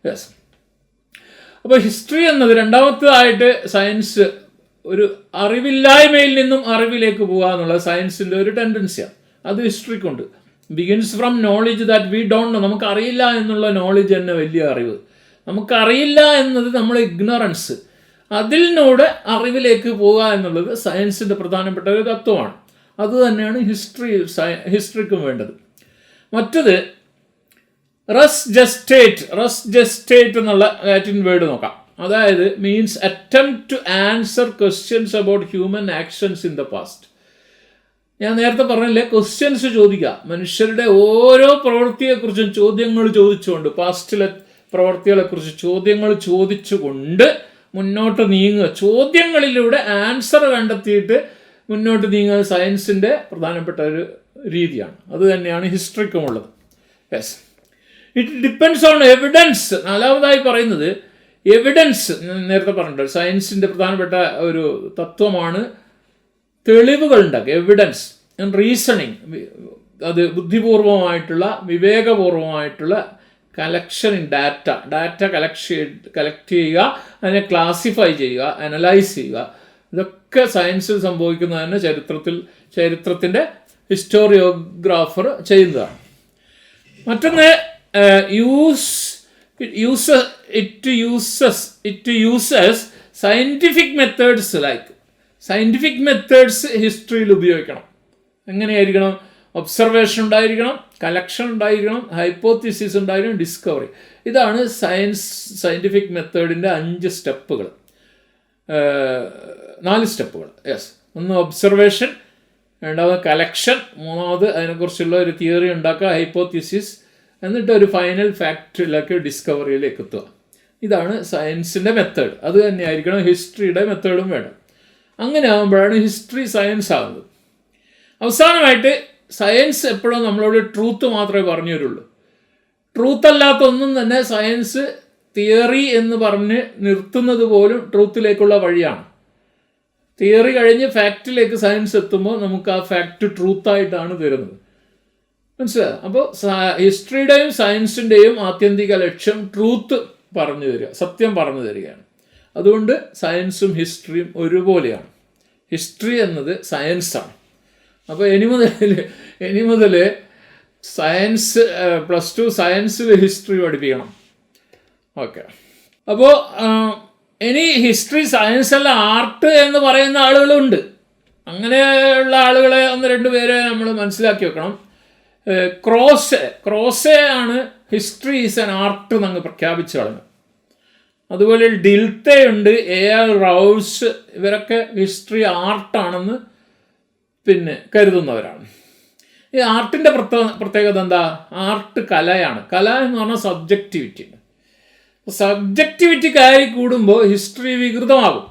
യെസ്. അപ്പോൾ ഹിസ്റ്ററി എന്നത് രണ്ടാമത്തേതായിട്ട് സയൻസ് ഒരു അറിവില്ലായ്മയിൽ നിന്നും അറിവിലേക്ക് പോകുക എന്നുള്ളത് സയൻസിൻ്റെ ഒരു ടെൻഡൻസിയാണ്. അത് ഹിസ്റ്ററിക്കുണ്ട്. Begins from knowledge that we don't know. നമുക്കറിയില്ല എന്നുള്ള നോളജ് തന്നെ വലിയ അറിവ്. നമുക്കറിയില്ല എന്നത് നമ്മുടെ ഇഗ്നറൻസ്, അതിലൂടെ അറിവിലേക്ക് പോകുക എന്നുള്ളത് സയൻസിൻ്റെ പ്രധാനപ്പെട്ട ഒരു തത്വമാണ്. അതുതന്നെയാണ് ഹിസ്റ്ററിക്കും വേണ്ടത്. മറ്റത് റസ് ജസ്റ്റേറ്റ് എന്നുള്ള ലാറ്റിൻ വേർഡ് നോക്കാം. അതായത് means attempt to answer questions about human actions in the past. ഞാൻ നേരത്തെ പറഞ്ഞില്ലേ, ക്വസ്റ്റ്യൻസ് ചോദിക്കുക. മനുഷ്യരുടെ ഓരോ പ്രവൃത്തിയെക്കുറിച്ചും ചോദ്യങ്ങൾ ചോദിച്ചുകൊണ്ട്, പാസ്റ്റിലെ പ്രവൃത്തികളെക്കുറിച്ച് ചോദ്യങ്ങൾ ചോദിച്ചുകൊണ്ട് മുന്നോട്ട് നീങ്ങുക. ചോദ്യങ്ങളിലൂടെ ആൻസർ കണ്ടെത്തിയിട്ട് മുന്നോട്ട് നീങ്ങുക സയൻസിൻ്റെ പ്രധാനപ്പെട്ട ഒരു രീതിയാണ്. അത് തന്നെയാണ് ഹിസ്റ്ററിക്കുമുള്ളത്. Yes. It depends on evidence. നാലാമതായി പറയുന്നത് എവിഡൻസ്. നേരത്തെ പറഞ്ഞിട്ടുണ്ട്, സയൻസിൻ്റെ പ്രധാനപ്പെട്ട ഒരു തത്വമാണ് തെളിവുകൾ ഉണ്ടാക്കുക. Evidence and reasoning. അത് ബുദ്ധിപൂർവമായിട്ടുള്ള വിവേകപൂർവമായിട്ടുള്ള കളക്ഷൻ ഇൻ ഡാറ്റ കളക്ട് ചെയ്യുക, അതിനെ ക്ലാസിഫൈ ചെയ്യുക, അനലൈസ് ചെയ്യുക. ഇതൊക്കെ സയൻസിൽ സംഭവിക്കുന്നതന്നെ ചരിത്രത്തിൻ്റെ ഹിസ്റ്റോറിയോഗ്രാഫർ ചെയ്യുന്നതാണ്. മറ്റൊന്ന് it uses scientific methods. Like scientific methods ഹിസ്റ്ററിയിൽ ഉപയോഗിക്കണം. എങ്ങനെയായിരിക്കണം? ഒബ്സർവേഷൻ ഉണ്ടായിരിക്കണം, കളക്ഷൻ ഉണ്ടായിരിക്കണം, ഹൈപ്പോത്തിസിസ് ഉണ്ടായിരിക്കണം, ഡിസ്കവറി. ഇതാണ് സയൻറ്റിഫിക് മെത്തേഡിൻ്റെ 5 സ്റ്റെപ്പുകൾ, 4 സ്റ്റെപ്പുകൾ. യെസ്. ഒന്ന് ഒബ്സർവേഷൻ, രണ്ടാമത് കളക്ഷൻ, മൂന്നാമത് അതിനെക്കുറിച്ചുള്ള ഒരു തിയറി ഉണ്ടാക്കുക, ഹൈപ്പോത്തിസിസ്, എന്നിട്ട് ഒരു ഫൈനൽ ഫാക്റ്റിലേക്ക് ഡിസ്കവറിയിലേക്ക് എത്തുക. ഇതാണ് സയൻസിൻ്റെ മെത്തേഡ്. അത് തന്നെയായിരിക്കണം ഹിസ്റ്ററിയുടെ മെത്തേഡും വേണം. അങ്ങനെ ആകുമ്പോഴാണ് ഹിസ്റ്ററി സയൻസ് ആകുന്നത്. അവസാനമായിട്ട് സയൻസ് എപ്പോഴും നമ്മളോട് ട്രൂത്ത് മാത്രമേ പറഞ്ഞു തരുള്ളൂ. ട്രൂത്ത് അല്ലാത്ത ഒന്നും തന്നെ സയൻസ് തിയറി എന്ന് പറഞ്ഞ് നിർത്തുന്നത് പോലും ട്രൂത്തിലേക്കുള്ള വഴിയാണ്. തിയറി കഴിഞ്ഞ് ഫാക്റ്റിലേക്ക് സയൻസ് എത്തുമ്പോൾ നമുക്ക് ആ ഫാക്റ്റ് ട്രൂത്തായിട്ടാണ് തരുന്നത്. മനസ്സിലായോ? അപ്പോൾ ഹിസ്റ്ററിയുടെയും സയൻസിൻ്റെയും ആത്യന്തിക ലക്ഷ്യം ട്രൂത്ത് പറഞ്ഞു തരിക, സത്യം പറഞ്ഞു തരികയാണ്. അതുകൊണ്ട് സയൻസും ഹിസ്റ്ററിയും ഒരുപോലെയാണ്. ഹിസ്റ്ററി എന്നത് സയൻസാണ്. അപ്പോൾ ഇനി മുതൽ സയൻസ് +2 സയൻസിൽ ഹിസ്റ്ററി പഠിപ്പിക്കണം. ഓക്കെ. അപ്പോൾ ഇനി ഹിസ്റ്ററി സയൻസ് അല്ല ആർട്ട് എന്ന് പറയുന്ന ആളുകളുണ്ട്. അങ്ങനെയുള്ള ആളുകളെ 1-2 പേരെ നമ്മൾ മനസ്സിലാക്കി വെക്കണം. ക്രോസെ ആണ് ഹിസ്റ്ററി ഈസ് ആൻ ആർട്ട് എന്നങ്ങ് പ്രഖ്യാപിച്ചു കളഞ്ഞു. അതുപോലെ ഡിൽത്തയുണ്ട്, A.R. റൗൾസ്, ഇവരൊക്കെ ഹിസ്റ്ററി ആർട്ടാണെന്ന് കരുതുന്നവരാണ്. ഈ ആർട്ടിൻ്റെ പ്രത്യേകത എന്താ? ആർട്ട് കലയാണ്. കല എന്ന് പറഞ്ഞാൽ സബ്ജക്റ്റിവിറ്റി. സബ്ജക്റ്റിവിറ്റി കയറി കൂടുമ്പോൾ ഹിസ്റ്ററി വികൃതമാകും.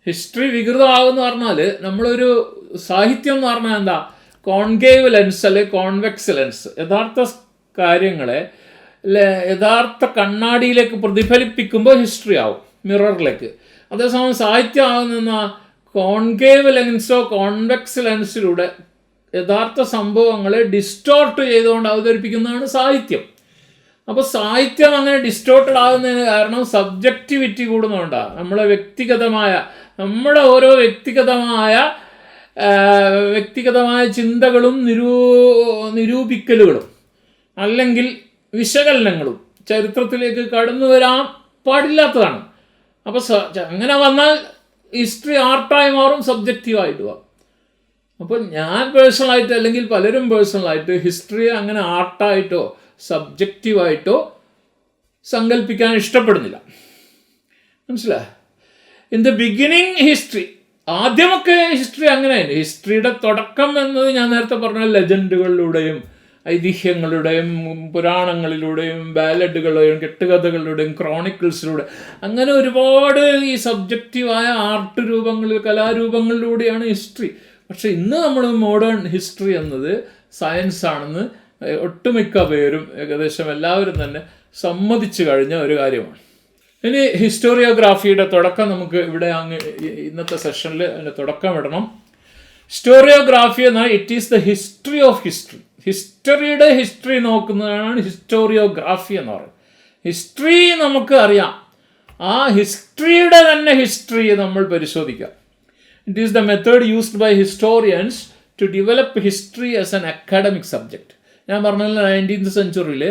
ഹിസ്റ്ററി വികൃതമാകുമെന്ന് പറഞ്ഞാൽ നമ്മളൊരു സാഹിത്യം എന്ന് പറഞ്ഞാൽ എന്താ? കോൺകേവ് ലെൻസ് അല്ലെ കോൺവെക്സ് ലെൻസ്. യഥാർത്ഥ കാര്യങ്ങളെ യഥാർത്ഥ കണ്ണാടിയിലേക്ക് പ്രതിഫലിപ്പിക്കുമ്പോൾ ഹിസ്റ്ററി ആവും, മിററിലേക്ക്. അതേസമയം സാഹിത്യം ആകുന്ന കോൺകേവ് ലെൻസോ കോൺവെക്സ് ലെൻസിലൂടെ യഥാർത്ഥ സംഭവങ്ങളെ ഡിസ്റ്റോർട്ട് ചെയ്തുകൊണ്ട് അവതരിപ്പിക്കുന്നതാണ് സാഹിത്യം. അപ്പോൾ സാഹിത്യം അങ്ങനെ ഡിസ്റ്റോർട്ടഡ് ആകുന്നതിന് കാരണം സബ്ജക്റ്റിവിറ്റി കൂടുന്നതുകൊണ്ടാണ്. നമ്മുടെ ഓരോ വ്യക്തിഗതമായ ചിന്തകളും നിരൂപിക്കലുകളും അല്ലെങ്കിൽ വിശകലനങ്ങളും ചരിത്രത്തിലേക്ക് കടന്നു വരാൻ പാടില്ലാത്തതാണ്. അപ്പോൾ അങ്ങനെ വന്നാൽ ഹിസ്റ്ററി ആർട്ടായി മാറും, സബ്ജക്റ്റീവായിട്ട് മാറും. അപ്പോൾ ഞാൻ പേഴ്സണലായിട്ട് അല്ലെങ്കിൽ പലരും പേഴ്സണലായിട്ട് ഹിസ്റ്ററിയെ അങ്ങനെ ആർട്ടായിട്ടോ സബ്ജക്റ്റീവായിട്ടോ സങ്കല്പിക്കാൻ ഇഷ്ടപ്പെടുന്നില്ല. മനസ്സിലായോ? ഇൻ ദ ബിഗിനിങ് ഹിസ്റ്ററി, ആദ്യമൊക്കെ ഹിസ്റ്ററി അങ്ങനെയായിരുന്നു. ഹിസ്റ്ററിയുടെ തുടക്കം എന്നത് ഞാൻ നേരത്തെ പറഞ്ഞ ലെജൻഡുകളിലൂടെയും ഐതിഹ്യങ്ങളുടെയും പുരാണങ്ങളിലൂടെയും ബാലഡുകളുടെയും കെട്ടുകഥകളുടെയും ക്രോണിക്കിൾസിലൂടെ അങ്ങനെ ഒരുപാട് ഈ സബ്ജക്റ്റീവായ ആർട്ട് രൂപങ്ങളിൽ കലാരൂപങ്ങളിലൂടെയാണ് ഹിസ്റ്ററി. പക്ഷെ ഇന്ന് നമ്മൾ മോഡേൺ ഹിസ്റ്ററി എന്നത് സയൻസ് ആണെന്ന് ഒട്ടുമിക്ക പേരും ഏകദേശം എല്ലാവരും തന്നെ സമ്മതിച്ചു കഴിഞ്ഞ ഒരു കാര്യമാണ്. ഇനി ഹിസ്റ്റോറിയോഗ്രാഫിയുടെ തുടക്കം നമുക്ക് ഇവിടെ ഇന്നത്തെ സെഷനിൽ അതിൻ്റെ തുടക്കം ഇടണം. ഹിസ്റ്റോറിയോഗ്രാഫി എന്നാൽ it is the history of history. ഹിസ്റ്ററിയുടെ ഹിസ്റ്ററി നോക്കുന്നതാണ് ഹിസ്റ്റോറിയോഗ്രാഫി എന്ന് പറയുന്നത്. ഹിസ്റ്ററി നമുക്ക് അറിയാം, ആ ഹിസ്റ്ററിയുടെ തന്നെ ഹിസ്റ്ററി നമ്മൾ പരിശോധിക്കാം. It is the method used by historians to develop history as an academic subject. ഞാൻ പറഞ്ഞല്ലോ 19th സെഞ്ച്വറിയിൽ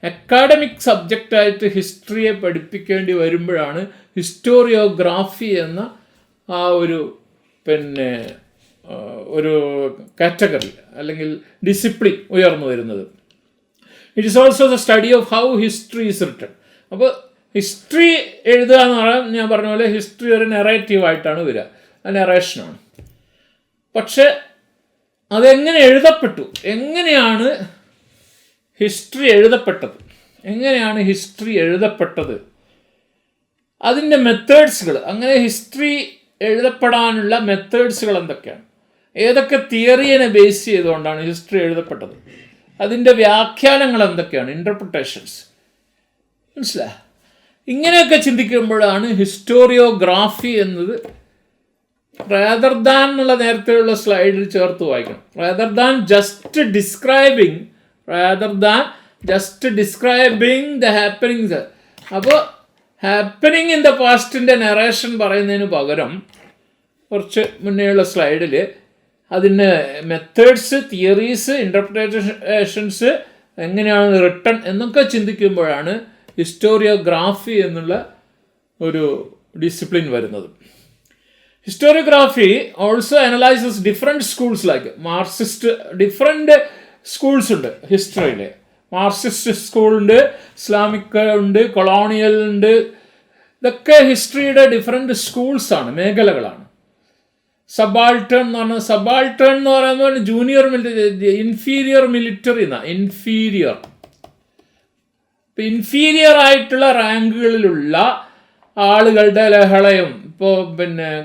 അക്കാഡമിക് സബ്ജക്റ്റായിട്ട് ഹിസ്റ്ററിയെ പഠിപ്പിക്കേണ്ടി വരുമ്പോഴാണ് ഹിസ്റ്റോറിയോഗ്രാഫി എന്ന ആ ഒരു ഒരു കാറ്റഗറി അല്ലെങ്കിൽ ഡിസിപ്ലിൻ ഉയർന്നു വരുന്നത്. It is also the study of how history is written. അപ്പോൾ ഹിസ്റ്ററി എഴുതുക എന്ന് പറയാൻ ഞാൻ പറഞ്ഞ പോലെ ഹിസ്റ്ററി ഒരു നെറേറ്റീവായിട്ടാണ് വരിക, നെറേഷനാണ്. പക്ഷെ അതെങ്ങനെ എഴുതപ്പെട്ടു, എങ്ങനെയാണ് ഹിസ്റ്ററി എഴുതപ്പെട്ടത്, അതിൻ്റെ മെത്തേഡ്സുകൾ, അങ്ങനെ ഹിസ്റ്ററി എഴുതപ്പെടാനുള്ള മെത്തേഡ്സുകൾ എന്തൊക്കെയാണ്, ഏതൊക്കെ തിയറിയെ ബേസ് ചെയ്തുകൊണ്ടാണ് ഹിസ്റ്ററി എഴുതപ്പെട്ടത്, അതിൻ്റെ വ്യാഖ്യാനങ്ങൾ എന്തൊക്കെയാണ്, ഇൻ്റർപ്രിട്ടേഷൻസ്, മനസ്സിലായി? ഇങ്ങനെയൊക്കെ ചിന്തിക്കുമ്പോഴാണ് ഹിസ്റ്റോറിയോഗ്രാഫി എന്നത് റാദർ ദാൻ എന്നുള്ള നേരത്തെയുള്ള സ്ലൈഡിൽ ചേർത്ത് വായിക്കണം. Rather than just describing the happenings. അപ്പോൾ ഹാപ്പനിങ് ഇൻ ദ പാസ്റ്റിൻ്റെ നറേഷൻ പറയുന്നതിന് പകരം കുറച്ച് മുന്നേയുള്ള സ്ലൈഡിൽ അതിന് മെത്തേഡ്സ്, തിയറീസ്, ഇൻ്റർപ്രിട്ടേഷൻസ്, എങ്ങനെയാണ് റിട്ടൺ എന്നൊക്കെ ചിന്തിക്കുമ്പോഴാണ് ഹിസ്റ്റോറിയോഗ്രാഫി എന്നുള്ള ഒരു ഡിസിപ്ലിൻ വരുന്നത്. Historiography also analyses different schools like Marxist. Different schools ഉണ്ട് ഹിസ്റ്ററിയിൽ. മാർക്സിസ്റ്റ് സ്കൂളുണ്ട്, ഇസ്ലാമിക് ഉണ്ട്, കൊളോണിയൽ ഉണ്ട്. ഇതൊക്കെ ഹിസ്റ്ററിയുടെ ഡിഫറെൻറ്റ് സ്കൂൾസാണ്, മേഖലകളാണ്. സബാൾട്ടൺ എന്ന് പറയുമ്പോൾ ജൂനിയർ മിലിറ്ററി, ഇൻഫീരിയർ മിലിറ്ററി എന്നാണ്. ഇൻഫീരിയർ ആയിട്ടുള്ള റാങ്കുകളിലുള്ള ആളുകളുടെ ലഹളയും ഇപ്പോൾ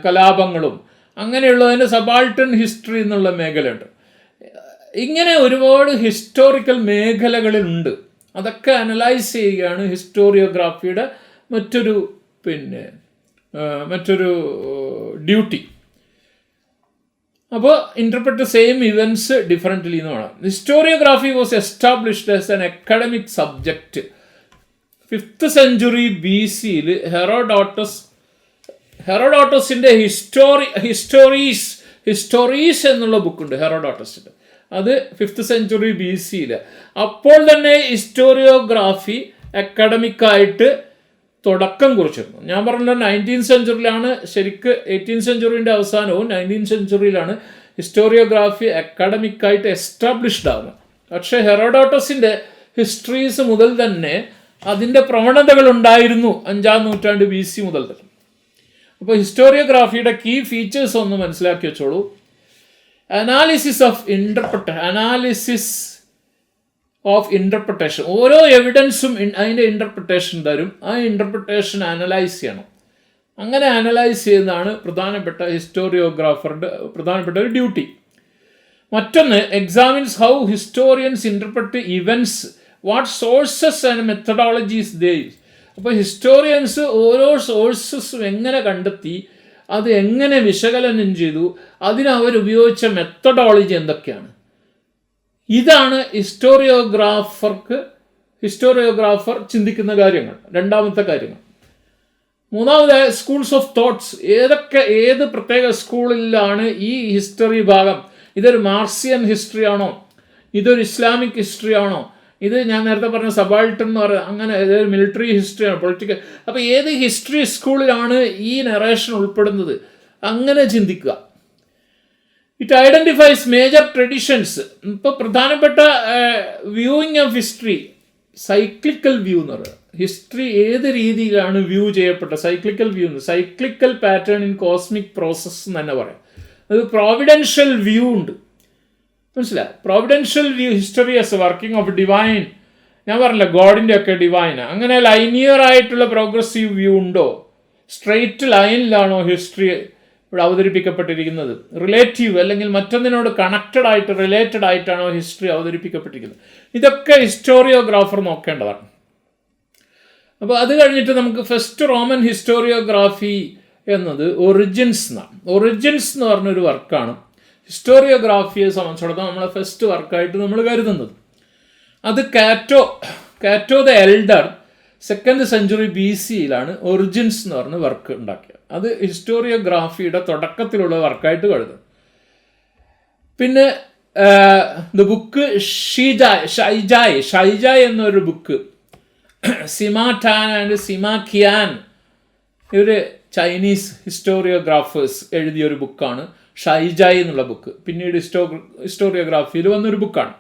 കലാപങ്ങളും അങ്ങനെയുള്ളതിന് സബാൾട്ടൺ ഹിസ്റ്ററി എന്നുള്ള മേഖലയുണ്ട്. ഇങ്ങനെ ഒരുപാട് ഹിസ്റ്റോറിക്കൽ മേഖലകളിലുണ്ട്. അതൊക്കെ അനലൈസ് ചെയ്യുകയാണ് ഹിസ്റ്റോറിയോഗ്രാഫിയുടെ മറ്റൊരു ഡ്യൂട്ടി. അപ്പോൾ ഇൻ്റർപ്രറ്റ് സെയിം ഇവൻറ്റ്സ് ഡിഫറെൻ്റ്ലി എന്ന് വേണം. Historiography was established as an academic subject 5th century BC ഹെറോഡോട്ടസിൻ്റെ ഹിസ്റ്റോറീസ് എന്നുള്ള ബുക്കുണ്ട് ഹെറോഡോട്ടസിൻ്റെ. അത് 5th century BC. അപ്പോൾ തന്നെ ഹിസ്റ്റോറിയോഗ്രാഫി അക്കാഡമിക്കായിട്ട് തുടക്കം കുറിച്ചിരുന്നു. ഞാൻ പറഞ്ഞ 19th സെഞ്ച്വറിയിലാണ് ശരിക്ക്, 18th സെഞ്ച്വറിൻ്റെ അവസാനവും 19th സെഞ്ച്വറിയിലാണ് ഹിസ്റ്റോറിയോഗ്രാഫി അക്കാഡമിക്കായിട്ട് എസ്റ്റാബ്ലിഷ്ഡ് ആകുന്നത്. പക്ഷേ ഹെറോഡോട്ടസിൻ്റെ ഹിസ്റ്ററീസ് മുതൽ തന്നെ അതിൻ്റെ പ്രവണതകൾ ഉണ്ടായിരുന്നു 5ാം നൂറ്റാണ്ട് BC മുതൽ തന്നെ. അപ്പോൾ ഹിസ്റ്റോറിയോഗ്രാഫിയുടെ കീ ഫീച്ചേഴ്സ് ഒന്ന് മനസ്സിലാക്കി വെച്ചോളൂ. Analysis of interpretation. ഓരോ എവിഡൻസും അതിൻ്റെ ഇൻ്റർപ്രിട്ടേഷൻ തരും. ആ ഇൻ്റർപ്രിട്ടേഷൻ അനലൈസ് ചെയ്യണം. അങ്ങനെ അനലൈസ് ചെയ്യുന്നതാണ് പ്രധാനപ്പെട്ട ഹിസ്റ്റോറിയോഗ്രാഫറുടെ പ്രധാനപ്പെട്ട ഒരു ഡ്യൂട്ടി. മറ്റൊന്ന് examines how historians interpret events, what sources and methodologies they use. അപ്പോൾ ഹിസ്റ്റോറിയൻസ് ഓരോ സോഴ്സസും എങ്ങനെ കണ്ടെത്തി, അത് എങ്ങനെ വിശകലനം ചെയ്തു, അതിനവരുപയോഗിച്ച മെത്തഡോളജി എന്തൊക്കെയാണ്. ഇതാണ് ഹിസ്റ്റോറിയോഗ്രാഫർ ചിന്തിക്കുന്ന കാര്യങ്ങൾ. രണ്ടാമത്തെ കാര്യങ്ങൾ. മൂന്നാമത് സ്കൂൾസ് ഓഫ് തോട്ട്സ്. ഏത് പ്രത്യേക സ്കൂളിലാണ് ഈ ഹിസ്റ്ററി ഭാഗം, ഇതൊരു മാർക്സിയൻ ഹിസ്റ്ററി ആണോ, ഇതൊരു ഇസ്ലാമിക് ഹിസ്റ്ററി ആണോ, ഇത് ഞാൻ നേരത്തെ പറഞ്ഞ സബാൾട്ടൺ എന്ന് പറയുന്നത് അങ്ങനെ ഏതൊരു മിലിറ്ററി ഹിസ്റ്ററിയാണ്, പൊളിറ്റിക്കൽ. അപ്പോൾ ഏത് ഹിസ്റ്ററി സ്കൂളിലാണ് ഈ നറേഷൻ ഉൾപ്പെടുന്നത്, അങ്ങനെ ചിന്തിക്കുക. It identifies major traditions. ഇപ്പോൾ പ്രധാനപ്പെട്ട viewing of history cyclical view എന്ന് പറയുന്നത്. ഹിസ്റ്ററി ഏത് രീതിയിലാണ് വ്യൂ ചെയ്യപ്പെട്ടത്, cyclical view, cyclical pattern in cosmic process എന്ന് തന്നെ പറയാം. അത് പ്രോവിഡൻഷ്യൽ വ്യൂ ഉണ്ട്, മനസ്സിലായി? Providential view history as a working of divine. ഞാൻ പറഞ്ഞില്ല ഗോഡിൻ്റെ ഒക്കെ ഡിവൈൻ. അങ്ങനെ ലൈനിയർ ആയിട്ടുള്ള പ്രോഗ്രസീവ് വ്യൂ ഉണ്ടോ? സ്ട്രെയിറ്റ് ലൈനിലാണോ ഹിസ്റ്ററി ഇവിടെ അവതരിപ്പിക്കപ്പെട്ടിരിക്കുന്നത്? റിലേറ്റീവ് അല്ലെങ്കിൽ മറ്റൊന്നിനോട് കണക്റ്റഡ് ആയിട്ട് റിലേറ്റഡ് ആയിട്ടാണോ ഹിസ്റ്ററി അവതരിപ്പിക്കപ്പെട്ടിരിക്കുന്നത്? ഇതൊക്കെ ഹിസ്റ്റോറിയോഗ്രാഫർ നോക്കേണ്ടതാണ്. അപ്പോൾ അത് കഴിഞ്ഞിട്ട് നമുക്ക് ഫസ്റ്റ് റോമൻ ഹിസ്റ്റോറിയോഗ്രാഫി എന്നത് ഒറിജിൻസ് എന്നാണ്. ഒറിജിൻസ് എന്ന് പറഞ്ഞൊരു വർക്കാണ് ഹിസ്റ്റോറിയോഗ്രാഫിയെ സംബന്ധിച്ചിടത്തോളം നമ്മളെ ഫസ്റ്റ് വർക്കായിട്ട് നമ്മൾ കരുതുന്നത്. അത് കാറ്റോ the elder 2nd century BC origins എന്ന് പറഞ്ഞ വർക്ക് ഉണ്ടാക്കിയത്. അത് ഹിസ്റ്റോറിയോഗ്രാഫിയുടെ തുടക്കത്തിലുള്ള വർക്കായിട്ട് കരുതും. പിന്നെ ദ ബുക്ക് ഷൈജായ് എന്നൊരു ബുക്ക് സിമാ ടാൻ ആൻഡ് സിമാ കിയാൻ, ഇവർ ചൈനീസ് ഹിസ്റ്റോറിയോഗ്രാഫേഴ്സ് എഴുതിയൊരു ബുക്കാണ് ഷൈജായ് എന്നുള്ള ബുക്ക്. പിന്നീട് ഹിസ്റ്റോറിയോഗ്രാഫിയിൽ വന്നൊരു ബുക്കാണ്.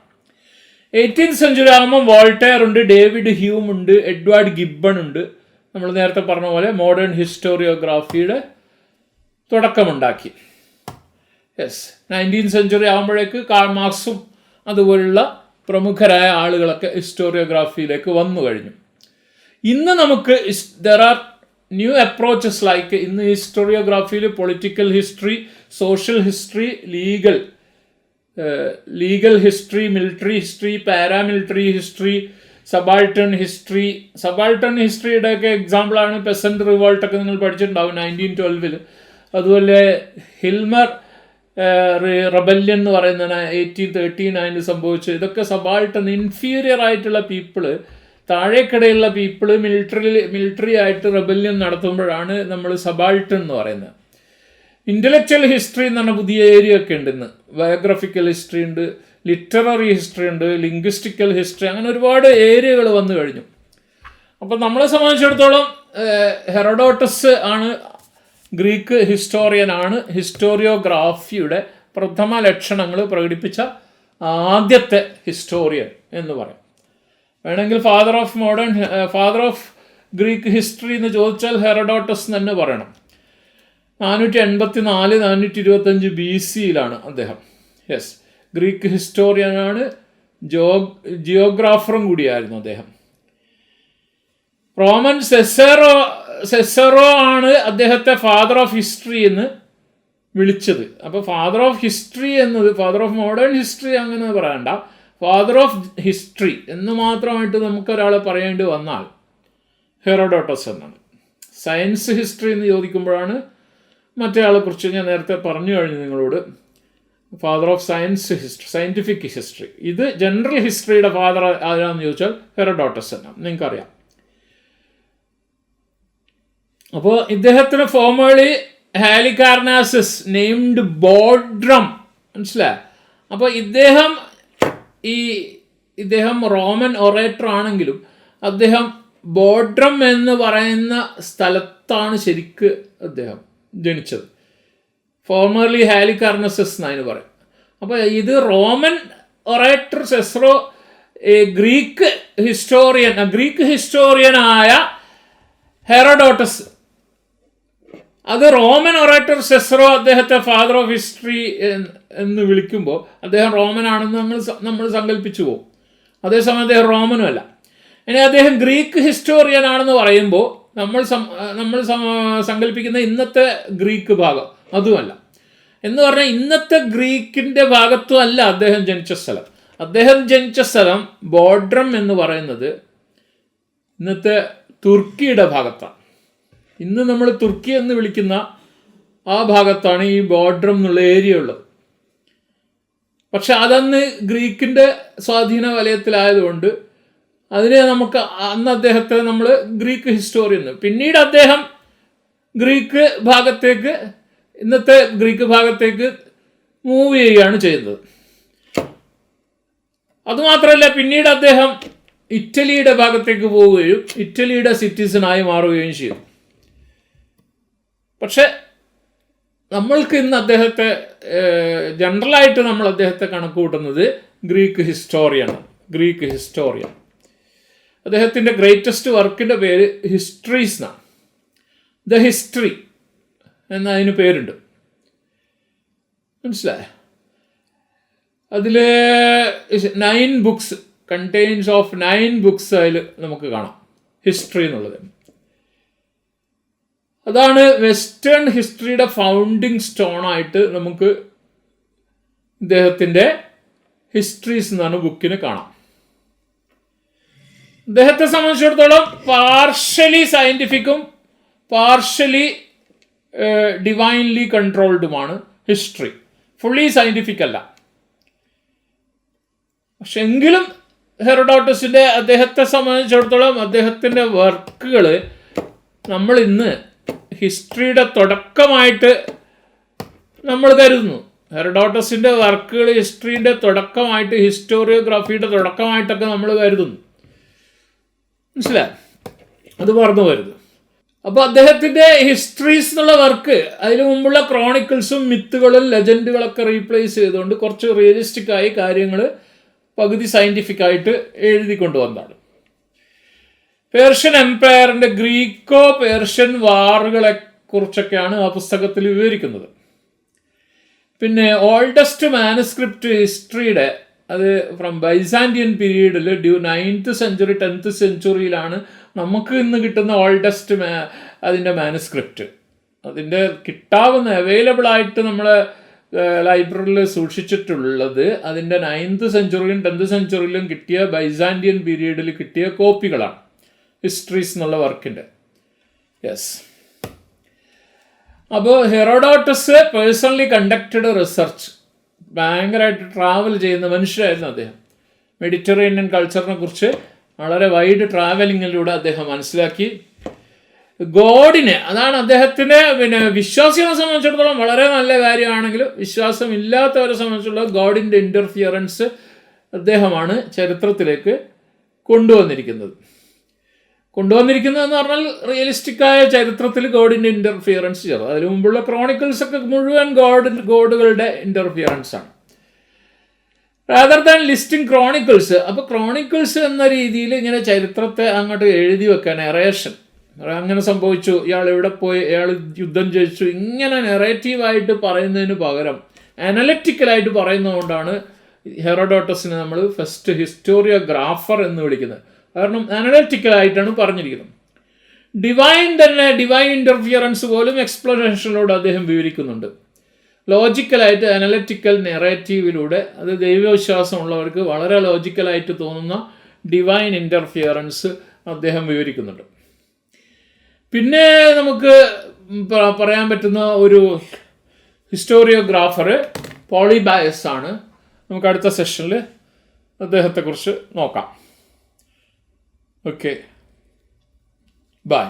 18th സെഞ്ച്വറി ആകുമ്പോൾ വോൾട്ടയർ ഉണ്ട്, ഡേവിഡ് ഹ്യൂം ഉണ്ട്, എഡ്വാർഡ് ഗിബ്ബൺ ഉണ്ട്. നമ്മൾ നേരത്തെ പറഞ്ഞ പോലെ മോഡേൺ ഹിസ്റ്റോറിയോഗ്രാഫിയുടെ തുടക്കമുണ്ടാക്കി. 19th സെഞ്ച്വറി ആകുമ്പോഴേക്ക് കാൾ മാർക്സും അതുപോലുള്ള പ്രമുഖരായ ആളുകളൊക്കെ ഹിസ്റ്റോറിയോഗ്രാഫിയിലേക്ക് വന്നു കഴിഞ്ഞു. ഇന്ന് നമുക്ക് there are new approaches like ഇന്ന് ഹിസ്റ്റോറിയോഗ്രാഫിയിൽ political history, social history, legal history, military history, paramilitary history, subaltern ഹിസ്റ്ററിയുടെ ഒക്കെ എക്സാമ്പിളാണ് പെസന്റ് റിവോൾട്ടൊക്കെ നിങ്ങൾ പഠിച്ചിട്ടുണ്ടാവും 1912. അതുപോലെ ഹിൽമർ റബല്യൻ എന്ന് പറയുന്ന 1839 സംഭവിച്ചു. ഇതൊക്കെ സബാൾട്ടൺ, ഇൻഫീരിയർ ആയിട്ടുള്ള പീപ്പിള്, താഴേക്കിടയിലുള്ള പീപ്പിള് മിലിറ്ററി ആയിട്ട് റബല്യൻ നടത്തുമ്പോഴാണ് നമ്മൾ സബാൾട്ടൺ എന്ന് പറയുന്നത്. ഇൻ്റലക്ച്വൽ ഹിസ്റ്ററി എന്ന് പറഞ്ഞ പുതിയ ഏരിയ ഒക്കെ ഉണ്ട് ഇന്ന്. ബയോഗ്രഫിക്കൽ ഹിസ്റ്ററി ഉണ്ട്, ലിറ്റററി ഹിസ്റ്ററി ഉണ്ട്, ലിംഗ്വിസ്റ്റിക്കൽ ഹിസ്റ്ററി, അങ്ങനെ ഒരുപാട് ഏരിയകൾ വന്നു കഴിഞ്ഞു. അപ്പം നമ്മളെ സംബന്ധിച്ചിടത്തോളം ഹെറോഡോട്ടസ് ആണ്, ഗ്രീക്ക് ഹിസ്റ്റോറിയനാണ് ഹിസ്റ്റോറിയോഗ്രാഫിയുടെ പ്രഥമ ലക്ഷണങ്ങൾ പ്രകടിപ്പിച്ച ആദ്യത്തെ ഹിസ്റ്റോറിയൻ എന്ന് പറയാം. വേണമെങ്കിൽ ഫാദർ ഓഫ് ഗ്രീക്ക് ഹിസ്റ്ററി എന്ന് ചോദിച്ചാൽ ഹെറോഡോട്ടസ് തന്നെ പറയണം. 484-425 BC അദ്ദേഹം. ഗ്രീക്ക് ഹിസ്റ്റോറിയനാണ്, ജിയോഗ്രാഫറും കൂടിയായിരുന്നു അദ്ദേഹം. റോമൻ സെസറോ ആണ് അദ്ദേഹത്തെ ഫാദർ ഓഫ് ഹിസ്റ്ററി എന്ന് വിളിച്ചത്. അപ്പോൾ ഫാദർ ഓഫ് ഹിസ്റ്ററി എന്നത്, ഫാദർ ഓഫ് മോഡേൺ ഹിസ്റ്ററി അങ്ങനെ പറയണ്ട, ഫാദർ ഓഫ് ഹിസ്റ്ററി എന്ന് മാത്രമായിട്ട് നമുക്കൊരാളെ പറയേണ്ടി വന്നാൽ ഹെറോഡോട്ടസ് എന്നാണ്. സയൻസ് ഹിസ്റ്ററി എന്ന് ചോദിക്കുമ്പോഴാണ് മറ്റേ ആളെക്കുറിച്ച് ഞാൻ നേരത്തെ പറഞ്ഞു കഴിഞ്ഞു നിങ്ങളോട്, ഫാദർ ഓഫ് സയൻറ്റിഫിക് ഹിസ്റ്ററി. ഇത് ജനറൽ ഹിസ്റ്ററിയുടെ ഫാദർ ആരാന്ന് ചോദിച്ചാൽ ഹെറോഡോട്ടസ് എന്നാണ്, നിങ്ങൾക്കറിയാം. അപ്പോൾ ഇദ്ദേഹത്തിന് ഫോർമേലി ഹാലികാർനാസസ് നെയിംഡ് ബോഡ്രം, മനസ്സിലായി? അപ്പോൾ ഇദ്ദേഹം റോമൻ ഒറേറ്റർ ആണെങ്കിലും അദ്ദേഹം ബോഡ്രം എന്ന് പറയുന്ന സ്ഥലത്താണ് ശരിക്ക് അദ്ദേഹം ജനിച്ചത്. ഫോർമർലി ഹാലികാർനസസ് എന്നതിന് പറയും. അപ്പോൾ ഇത് റോമൻ ഒറേറ്റർ സെസ്രോ, ഗ്രീക്ക് ഹിസ്റ്റോറിയനായ ഹെറോഡോട്ടസ്, അത് റോമൻ ഒറേറ്റർ സെസ്രോ അദ്ദേഹത്തെ ഫാദർ ഓഫ് ഹിസ്റ്ററി എന്ന് വിളിക്കുമ്പോൾ അദ്ദേഹം റോമൻ ആണെന്ന് നമ്മൾ സങ്കല്പിച്ചു പോകും. അതേസമയം അദ്ദേഹം റോമനും അല്ല. ഇനി അദ്ദേഹം ഗ്രീക്ക് ഹിസ്റ്റോറിയൻ ആണെന്ന് പറയുമ്പോൾ നമ്മൾ സങ്കല്പിക്കുന്ന ഇന്നത്തെ ഗ്രീക്ക് ഭാഗം അതുമല്ല. എന്ന് പറഞ്ഞാൽ ഇന്നത്തെ ഗ്രീക്കിൻ്റെ ഭാഗത്തും അല്ല അദ്ദേഹം ജനിച്ച സ്ഥലം. അദ്ദേഹം ജനിച്ച സ്ഥലം ബോഡ്രം എന്ന് പറയുന്നത് ഇന്നത്തെ തുർക്കിയുടെ ഭാഗത്താണ്. ഇന്ന് നമ്മൾ തുർക്കി എന്ന് വിളിക്കുന്ന ആ ഭാഗത്താണ് ഈ ബോഡ്രം എന്നുള്ള ഏരിയ ഉള്ളത്. പക്ഷെ അതന്ന് ഗ്രീക്കിൻ്റെ സ്വാധീന വലയത്തിലായതുകൊണ്ട് അതിനെ നമുക്ക് അന്ന് അദ്ദേഹത്തെ നമ്മൾ ഗ്രീക്ക് ഹിസ്റ്റോറിയൻ, പിന്നീട് അദ്ദേഹം ഇന്നത്തെ ഗ്രീക്ക് ഭാഗത്തേക്ക് മൂവ് ചെയ്യുകയാണ് ചെയ്യുന്നത്. അതുമാത്രമല്ല, പിന്നീട് അദ്ദേഹം ഇറ്റലിയുടെ ഭാഗത്തേക്ക് പോവുകയും ഇറ്റലിയുടെ സിറ്റിസണായി മാറുകയും ചെയ്തു. പക്ഷെ നമ്മൾക്ക് ഇന്ന് അദ്ദേഹത്തെ ജനറലായിട്ട് നമ്മൾ അദ്ദേഹത്തെ കണക്ക് കൂട്ടുന്നത് ഗ്രീക്ക് ഹിസ്റ്റോറിയൻ. അദ്ദേഹത്തിൻ്റെ ഗ്രേറ്റസ്റ്റ് വർക്കിൻ്റെ പേര് ഹിസ്റ്ററീസ് എന്നാണ്. ദ ഹിസ്റ്ററി എന്നതിന് പേരുണ്ട്, മനസ്സിലായ? അതിൽ 9 ബുക്സ് കണ്ടെയ്ൻസ് ഓഫ് 9 ബുക്സ് അതിൽ നമുക്ക് കാണാം, ഹിസ്റ്ററി എന്നുള്ളത്. അതാണ് വെസ്റ്റേൺ ഹിസ്റ്ററിയുടെ ഫൗണ്ടിങ് സ്റ്റോണായിട്ട് നമുക്ക് ഇദ്ദേഹത്തിൻ്റെ ഹിസ്റ്ററീസ് എന്നാണ് ബുക്കിന് കാണാം. അദ്ദേഹത്തെ സംബന്ധിച്ചിടത്തോളം പാർഷ്യലി സയൻറ്റിഫിക്കും പാർഷ്യലി ഡിവൈൻലി കൺട്രോൾഡുമാണ് ഹിസ്റ്ററി. ഫുള്ളി സയൻറ്റിഫിക് അല്ല. പക്ഷെ എങ്കിലും ഹെറോഡോട്ടസിൻ്റെ അദ്ദേഹത്തെ സംബന്ധിച്ചിടത്തോളം അദ്ദേഹത്തിൻ്റെ വർക്കുകൾ നമ്മൾ ഇന്ന് ഹിസ്റ്ററിയുടെ തുടക്കമായിട്ട് നമ്മൾ കരുതുന്നു. ഹെറോഡോട്ടസിൻ്റെ വർക്കുകൾ ഹിസ്റ്ററിയുടെ തുടക്കമായിട്ട്, ഹിസ്റ്റോറിയോഗ്രാഫിയുടെ തുടക്കമായിട്ടൊക്കെ നമ്മൾ കരുതുന്നു. മനസ്സിലായി? അത് പറഞ്ഞു വരുന്നു. അപ്പോൾ അദ്ദേഹത്തിൻ്റെ ഹിസ്റ്ററീസ് എന്നുള്ള വർക്ക് അതിനു മുമ്പുള്ള ക്രോണിക്കിൾസും മിത്തുകളും ലെജൻഡുകളൊക്കെ റീപ്ലേസ് ചെയ്തുകൊണ്ട് കുറച്ച് റിയലിസ്റ്റിക് ആയി കാര്യങ്ങൾ പകുതി സയൻറ്റിഫിക് ആയിട്ട് എഴുതി കൊണ്ടുവന്നതാണ്. പേർഷ്യൻ എംപയറിൻ്റെ ഗ്രീക്കോ പേർഷ്യൻ വാറുകളെ കുറിച്ചൊക്കെയാണ് ആ പുസ്തകത്തിൽ വിവരിക്കുന്നത്. പിന്നെ ഓൾഡസ്റ്റ് മാനുസ്ക്രിപ്റ്റ് ഹിസ്റ്ററിയുടെ അത് ഫ്രം ബൈസാൻഡിയൻ പീരീഡിൽ 9th century 10th centuryയിലാണ് നമുക്ക് ഇന്ന് കിട്ടുന്ന ഓൾഡസ്റ്റ് അതിൻ്റെ മാനുസ്ക്രിപ്റ്റ്. അതിൻ്റെ കിട്ടാവുന്ന അവൈലബിൾ ആയിട്ട് നമ്മളെ ലൈബ്രറിയിൽ സൂക്ഷിച്ചിട്ടുള്ളത് അതിൻ്റെ 9th century 10th centuryയിലും കിട്ടിയ ബൈസാൻഡിയൻ പീരീഡിൽ കിട്ടിയ കോപ്പികളാണ് ഹിസ്റ്ററീസ് എന്നുള്ള വർക്കിൻ്റെ. യെസ്. അപ്പോൾ ഹെറോഡോട്ടസ് പേഴ്സണലി കണ്ടക്റ്റഡ് റിസർച്ച്, ഭയങ്കരമായിട്ട് ട്രാവൽ ചെയ്യുന്ന മനുഷ്യരായിരുന്നു അദ്ദേഹം. മെഡിറ്ററേനിയൻ കൾച്ചറിനെ കുറിച്ച് വളരെ വൈഡ് ട്രാവലിങ്ങിലൂടെ അദ്ദേഹം മനസ്സിലാക്കി. ഗോഡിനെ, അതാണ് അദ്ദേഹത്തിന് പിന്നെ വിശ്വാസികളെ സംബന്ധിച്ചിടത്തോളം വളരെ നല്ല കാര്യമാണെങ്കിലും വിശ്വാസം ഇല്ലാത്തവരെ സംബന്ധിച്ചുള്ള ഗോഡിൻ്റെ ഇൻ്റർഫിയറൻസ് അദ്ദേഹമാണ് ചരിത്രത്തിലേക്ക് കൊണ്ടുവന്നിരിക്കുന്നതെന്ന് പറഞ്ഞാൽ റിയലിസ്റ്റിക്കായ ചരിത്രത്തിൽ ഗോഡിൻ്റെ ഇൻ്റർഫിയറൻസ് ചേർന്നു. അതിനു മുമ്പുള്ള ക്രോണിക്കിൾസ് ഒക്കെ മുഴുവൻ ഗോഡുകളുടെ ഇൻ്റർഫിയറൻസ് ആണ്, റാദർ ദാൻ ലിസ്റ്റിംഗ് ക്രോണിക്കിൾസ്. അപ്പോൾ ക്രോണിക്കിൾസ് എന്ന രീതിയിൽ ഇങ്ങനെ ചരിത്രത്തെ അങ്ങോട്ട് എഴുതി വെക്കാൻ, നെറേഷൻ, അങ്ങനെ സംഭവിച്ചു, ഇയാൾ എവിടെ പോയി, ഇയാൾ യുദ്ധം ജയിച്ചു, ഇങ്ങനെ നെറേറ്റീവായിട്ട് പറയുന്നതിന് പകരം അനലറ്റിക്കലായിട്ട് പറയുന്നതുകൊണ്ടാണ് ഹെറോഡോട്ടസിനെ നമ്മൾ ഫസ്റ്റ് ഹിസ്റ്റോറിയോഗ്രാഫർ എന്ന് വിളിക്കുന്നത്. കാരണം അനലറ്റിക്കലായിട്ടാണ് പറഞ്ഞിരിക്കുന്നത്. ഡിവൈൻ ഇൻ്റർഫിയറൻസ് പോലും എക്സ്പ്ലനേഷനിലൂടെ അദ്ദേഹം വിവരിക്കുന്നുണ്ട്. ലോജിക്കലായിട്ട് അനലറ്റിക്കൽ നെറേറ്റീവിലൂടെ, അത് ദൈവവിശ്വാസമുള്ളവർക്ക് വളരെ ലോജിക്കലായിട്ട് തോന്നുന്ന ഡിവൈൻ ഇൻ്റർഫിയറൻസ് അദ്ദേഹം വിവരിക്കുന്നുണ്ട്. പിന്നെ നമുക്ക് പറയാൻ പറ്റുന്ന ഒരു ഹിസ്റ്റോറിയോഗ്രാഫർ പോളിബയസ് ആണ്. നമുക്ക് അടുത്ത സെഷനിൽ അദ്ദേഹത്തെക്കുറിച്ച് നോക്കാം. Okay, by.